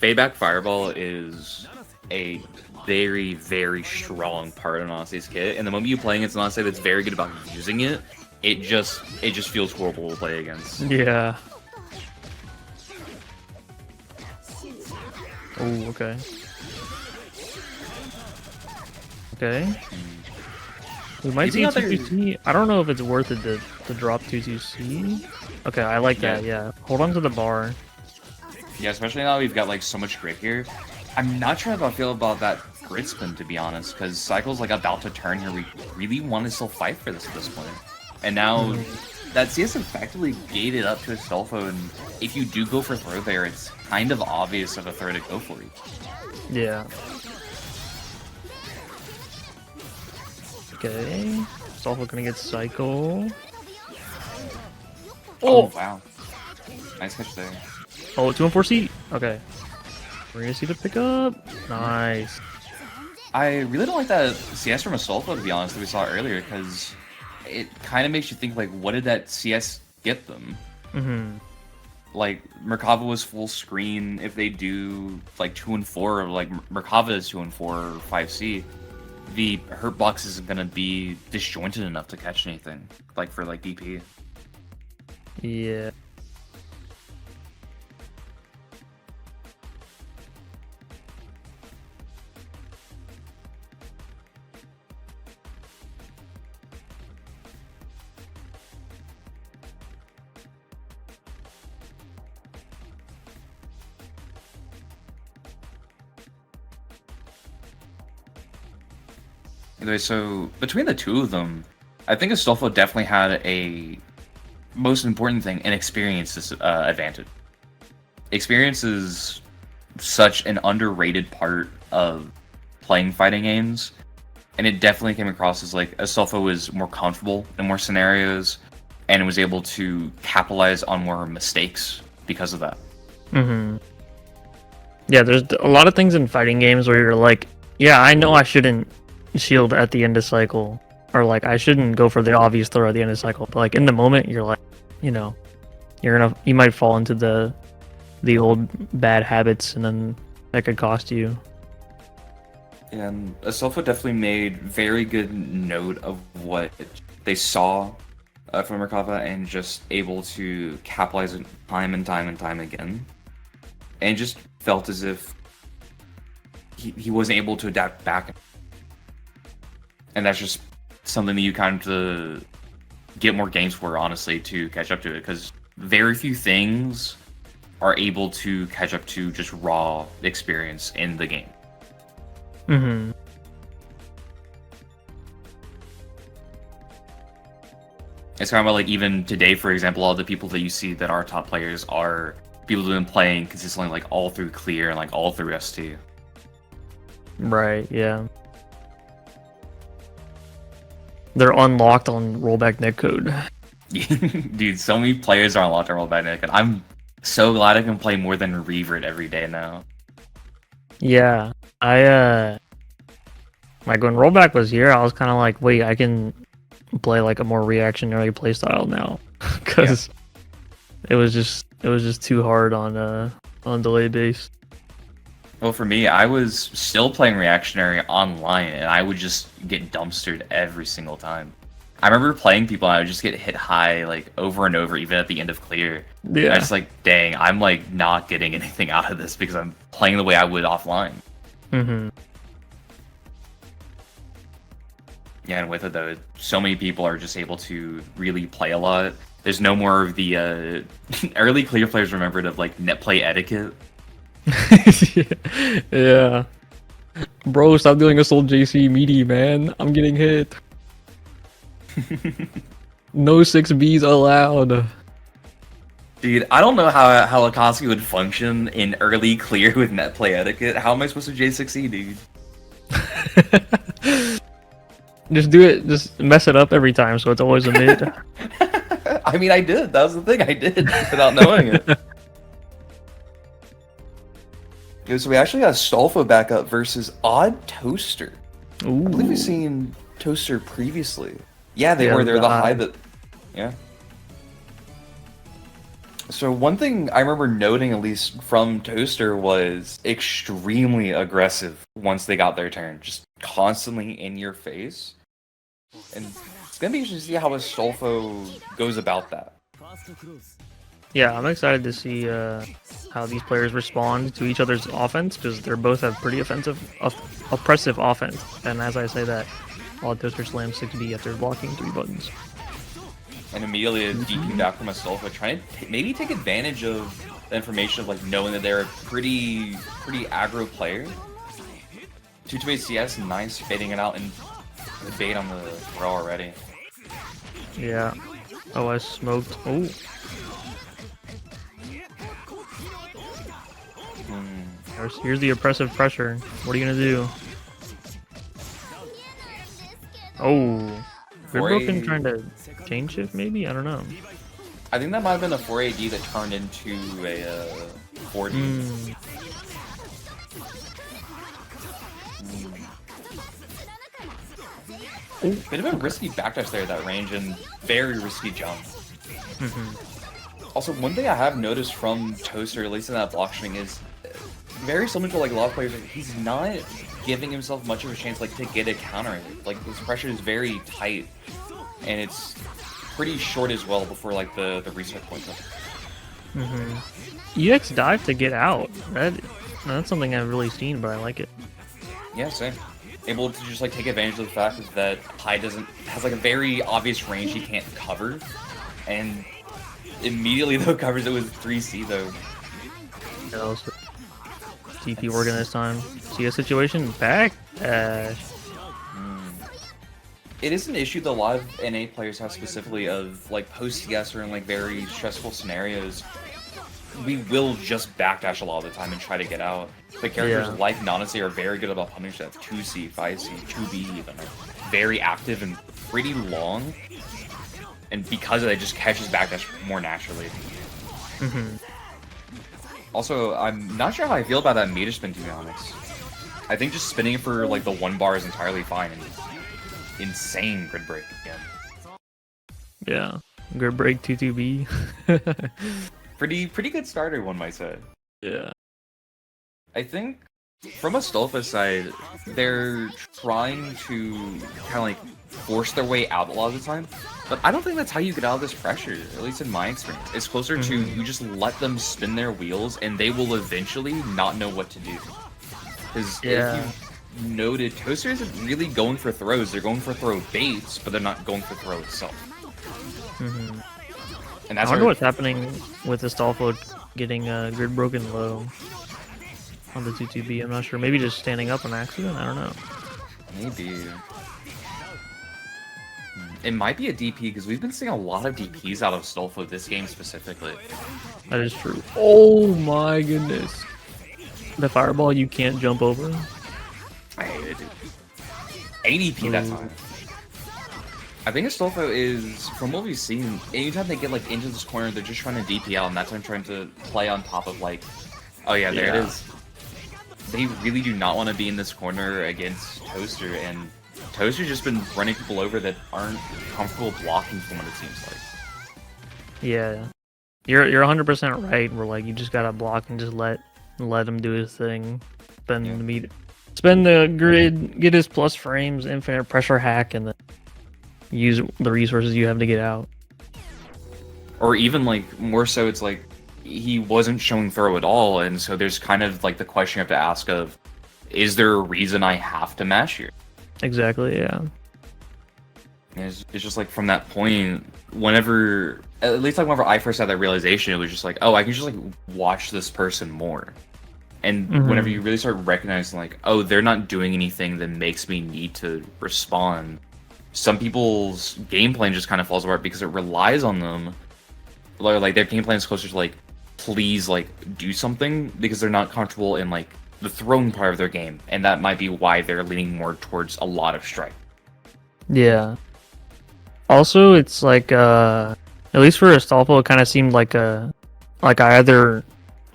Fadeback Fireball is a very, very strong part of Nanase's kit, and the moment you play against Nanase that's very good about using it, it just feels horrible to play against. Yeah. Oh, okay. Okay. We might see Even though 2-2-C. I don't know if it's worth it to drop 2-2-C. Okay, I like that, yeah. Hold on to the bar. Yeah, especially now we've got like so much grit here. I'm not sure how I feel about that grit spin, to be honest, because Cycle's like about to turn here. We really want to still fight for this at this point. And now that CS effectively gated up to Astolfo, and if you do go for throw there, it's kind of obvious of a throw to go for you. Yeah. Okay. Astolfo gonna get Cycle. Oh, wow. Nice catch there. Oh, 2-4C. Okay. We're gonna see the pickup. Nice. I really don't like that CS from Astolfo, to be honest, that we saw earlier, because it kind of makes you think, like, what did that CS get them? Like, Merkava was full screen. If they do, like, 2 and 4, like, Merkava is 2 and 4 or 5C, the hurt box isn't going to be disjointed enough to catch anything, like, for, like, DP. Yeah. Anyway, so between the two of them, I think Astolfo definitely had a most important thing, an experience advantage. Experience is such an underrated part of playing fighting games, and it definitely came across as like Astolfo was more comfortable in more scenarios, and was able to capitalize on more mistakes because of that. Yeah, there's a lot of things in fighting games where you're like, yeah, I know I shouldn't shield at the end of cycle, or like I shouldn't go for the obvious throw at the end of cycle, but like in the moment you're like, you know, you might fall into the old bad habits, and then that could cost you. And Astolfo definitely made very good note of what they saw from Merkava, and just able to capitalize it time and time and time again, and just felt as if he wasn't able to adapt back. And that's just something that you kind of get more games for, honestly, to catch up to it, because very few things are able to catch up to just raw experience in the game. It's kind of like, even today, for example, all the people that you see that are top players are people who have been playing consistently, like all through clear and like all through ST. Right, yeah. They're unlocked on rollback netcode. Dude, so many players are unlocked on rollback netcode. I'm so glad I can play more than Revert every day now. Yeah, I like when rollback was here, I was kind of like, wait, I can play like a more reactionary playstyle now, because it was just too hard on delay base. Well, for me, I was still playing reactionary online, and I would just get dumpstered every single time. I remember playing people, and I would just get hit high like over and over, even at the end of clear. Yeah, I was like, dang, I'm like not getting anything out of this because I'm playing the way I would offline. Yeah, and with it though, so many people are just able to really play a lot. There's no more of the early clear players remembered of like net play etiquette. Yeah. Bro, stop doing assault JC meaty, man. I'm getting hit. No 6Bs allowed. Dude, I don't know how Akatsuki would function in early clear with net play etiquette. How am I supposed to J6E, dude? Just do it, just mess it up every time so it's always a mid. I mean, I did. That was the thing. I did without knowing it. Yeah, so we actually got Astolfo back up versus OddToaster. Ooh. I believe we've seen Toaster previously. Yeah, they Yeah, were. They're the Hyde. Hyde that... Yeah. So one thing I remember noting, at least from Toaster, was extremely aggressive once they got their turn. Just constantly in your face. And it's going to be interesting to see how Astolfo goes about that. Yeah, I'm excited to see how these players respond to each other's offense, because they both have pretty oppressive offense. And as I say that, OddToaster slams 6B after blocking 3 buttons. And immediately a DP back from Astolfo, trying to maybe take advantage of the information of like knowing that they're a pretty aggro player. 2-2-8 CS, nice fading it out and the bait on the throw already. Yeah. Oh, I smoked. Oh. Here's the oppressive pressure. What are you gonna do? Oh. They're broken trying to chain shift maybe? I don't know. I think that might have been a 4AD that turned into a 4D. Bit of a risky backdash there at that range and very risky jump. Also, one thing I have noticed from Toaster, at least in that block string, is very similar to like a lot of players. Like, he's not giving himself much of a chance like to get a counter. Like his pressure is very tight, and it's pretty short as well before like the reset point. EX dive to get out. That's something I've really seen, but I like it. Yeah, same. Able to just like take advantage of the fact that Hyde has like a very obvious range he can't cover, and immediately though covers it with 3C though. Yeah, that was TP working this time. See a situation? Back dash. It is an issue that a lot of NA players have specifically of like post CS or in like very stressful scenarios. We will just backdash a lot of the time and try to get out. The characters like Nanase are very good about punishing that 2C, 5C, 2B even. Are very active and pretty long. And because of that, it just catches backdash more naturally. Also, I'm not sure how I feel about that meter spin, to be honest. I think just spinning for like the 1 bar is entirely fine. And insane grid break again. Yeah, grid break 2-2B. Pretty good starter, one might say. Yeah. I think from Astolfo's side, they're trying to kind of like force their way out a lot of the time, but I don't think that's how you get out of this pressure, at least in my experience. It's closer to you just let them spin their wheels and they will eventually not know what to do. Because if you noted, Toaster isn't really going for throws, they're going for throw baits, but they're not going for throw itself. And that's I wonder what's happening with Astolfo getting grid broken low on the 2-2B. I'm not sure. Maybe just standing up on accident? I don't know. Maybe. It might be a DP, because we've been seeing a lot of DPs out of Astolfo this game specifically. That is true. Oh my goodness. The fireball you can't jump over? I hate it, dude. ADP that time. I think Astolfo is, from what we've seen, anytime they get like into this corner, they're just trying to DP out, and that's time trying to play on top of like, oh yeah, there it is. They really do not want to be in this corner against Toaster, and Toaster's just been running people over that aren't comfortable blocking from what it seems like. Yeah. You're 100% right, where like you just gotta block and just let him do his thing. Spend the grid, get his plus frames, infinite pressure hack, and then use the resources you have to get out. Or even like more so, it's like he wasn't showing throw at all, and so there's kind of like the question you have to ask of, is there a reason I have to mash here? Exactly, yeah. It's just like from that point, whenever, at least like whenever I first had that realization, it was just like, oh, I can just like watch this person more. And whenever you really start recognizing, like, oh, they're not doing anything that makes me need to respond, some people's game plan just kind of falls apart because it relies on them. Like, their game plan is closer to, like, please, like, do something, because they're not comfortable in, like, the throwing part of their game. And that might be why they're leaning more towards a lot of strike. Yeah. Also, it's like, at least for Astolfo, it kind of seemed like I either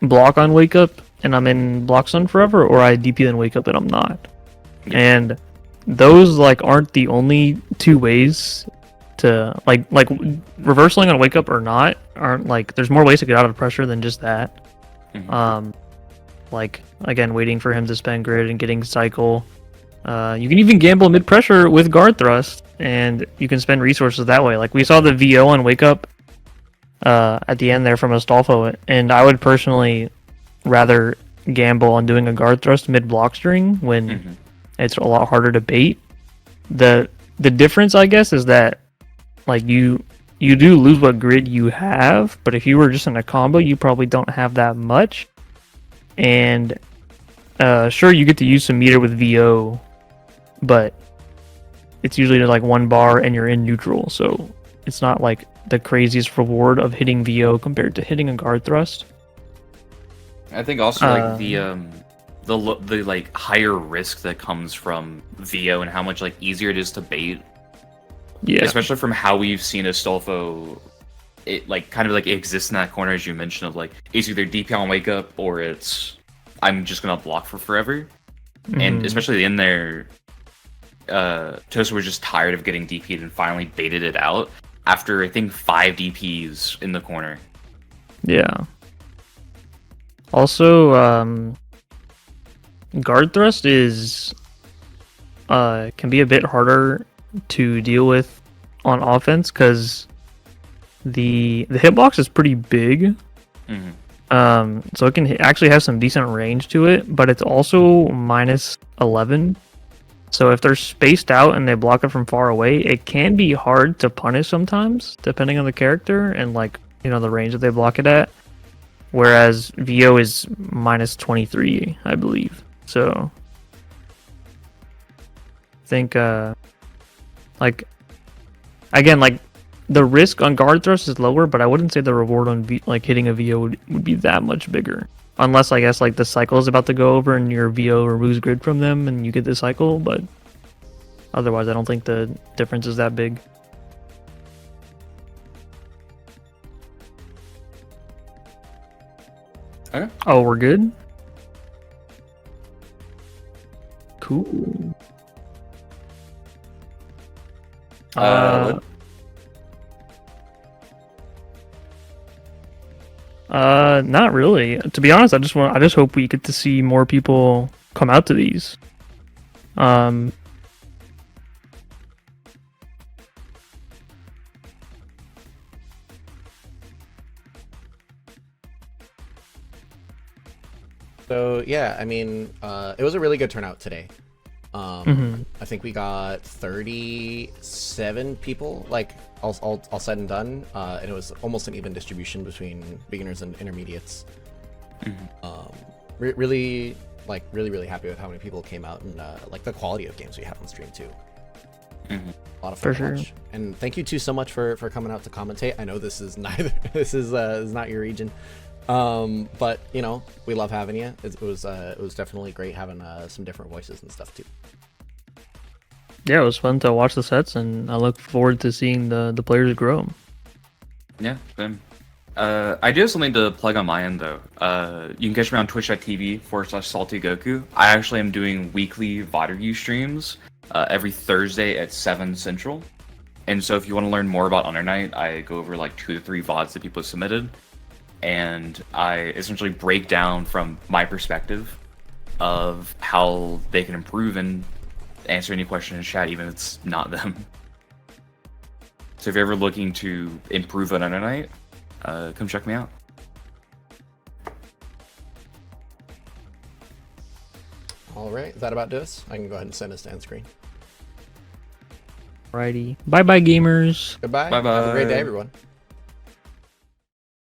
block on Wake Up and I'm in Block Stun forever, or I DP and Wake Up and I'm not. Yeah. And those, like, aren't the only two ways to, like reversing on Wake Up or not, aren't, like, there's more ways to get out of pressure than just that. Like, again, waiting for him to spend grid and getting cycle. You can even gamble mid pressure with guard thrust, and you can spend resources that way. Like, we saw the VO on Wake Up at the end there from Astolfo, and I would personally rather gamble on doing a guard thrust mid block string when it's a lot harder to bait. The difference, I guess, is that, like, you do lose what grid you have, but if you were just in a combo, you probably don't have that much. And sure, you get to use some meter with VO, but it's usually like 1 bar and you're in neutral, so it's not like the craziest reward of hitting VO compared to hitting a guard thrust. I think also like the like higher risk that comes from VO and how much like easier it is to bait. Yeah. Especially from how we've seen Astolfo, it like kind of like exists in that corner, as you mentioned, of like it's either DP on Wake Up or it's I'm just gonna block for forever. And especially in there, Toaster was just tired of getting DP'd and finally baited it out after I think 5 DPs in the corner. Yeah. Also, guard thrust is can be a bit harder to deal with on offense because the hitbox is pretty big. So it can actually have some decent range to it, but it's also -11. So if they're spaced out and they block it from far away, it can be hard to punish sometimes, depending on the character and, like, you know, the range that they block it at. Whereas VO is -23, I believe. So I think, like, again, like, the risk on guard thrust is lower, but I wouldn't say the reward on like hitting a VO would be that much bigger. Unless, I guess, like, the cycle is about to go over and your VO removes grid from them and you get the cycle, but otherwise I don't think the difference is that big. Okay. Oh, we're good? Cool. Not really. To be honest, I just hope we get to see more people come out to these. So yeah, I mean, it was a really good turnout today. I think we got 37 people, like, all said and done, and it was almost an even distribution between beginners and intermediates. Really happy with how many people came out and like the quality of games we had on stream too. A lot of fun to watch. And thank you too so much for coming out to commentate. I know this is not your region. But you know, we love having you. It was definitely great having some different voices and stuff too. Yeah, it was fun to watch the sets, and I look forward to seeing the players grow. Yeah, same. I do have something to plug on my end though. You can catch me on twitch.tv/saltygoku. I actually am doing weekly VOD review streams every Thursday at 7 Central. And so if you want to learn more about Under Night, I go over like 2 to 3 VODs that people have submitted. And I essentially break down from my perspective of how they can improve and answer any question in chat, even if it's not them. So if you're ever looking to improve on Under Night, come check me out. All right, is that about this? I can go ahead and send us to end screen. Alrighty. Bye bye, gamers. Goodbye. Bye bye. Have a great day, everyone.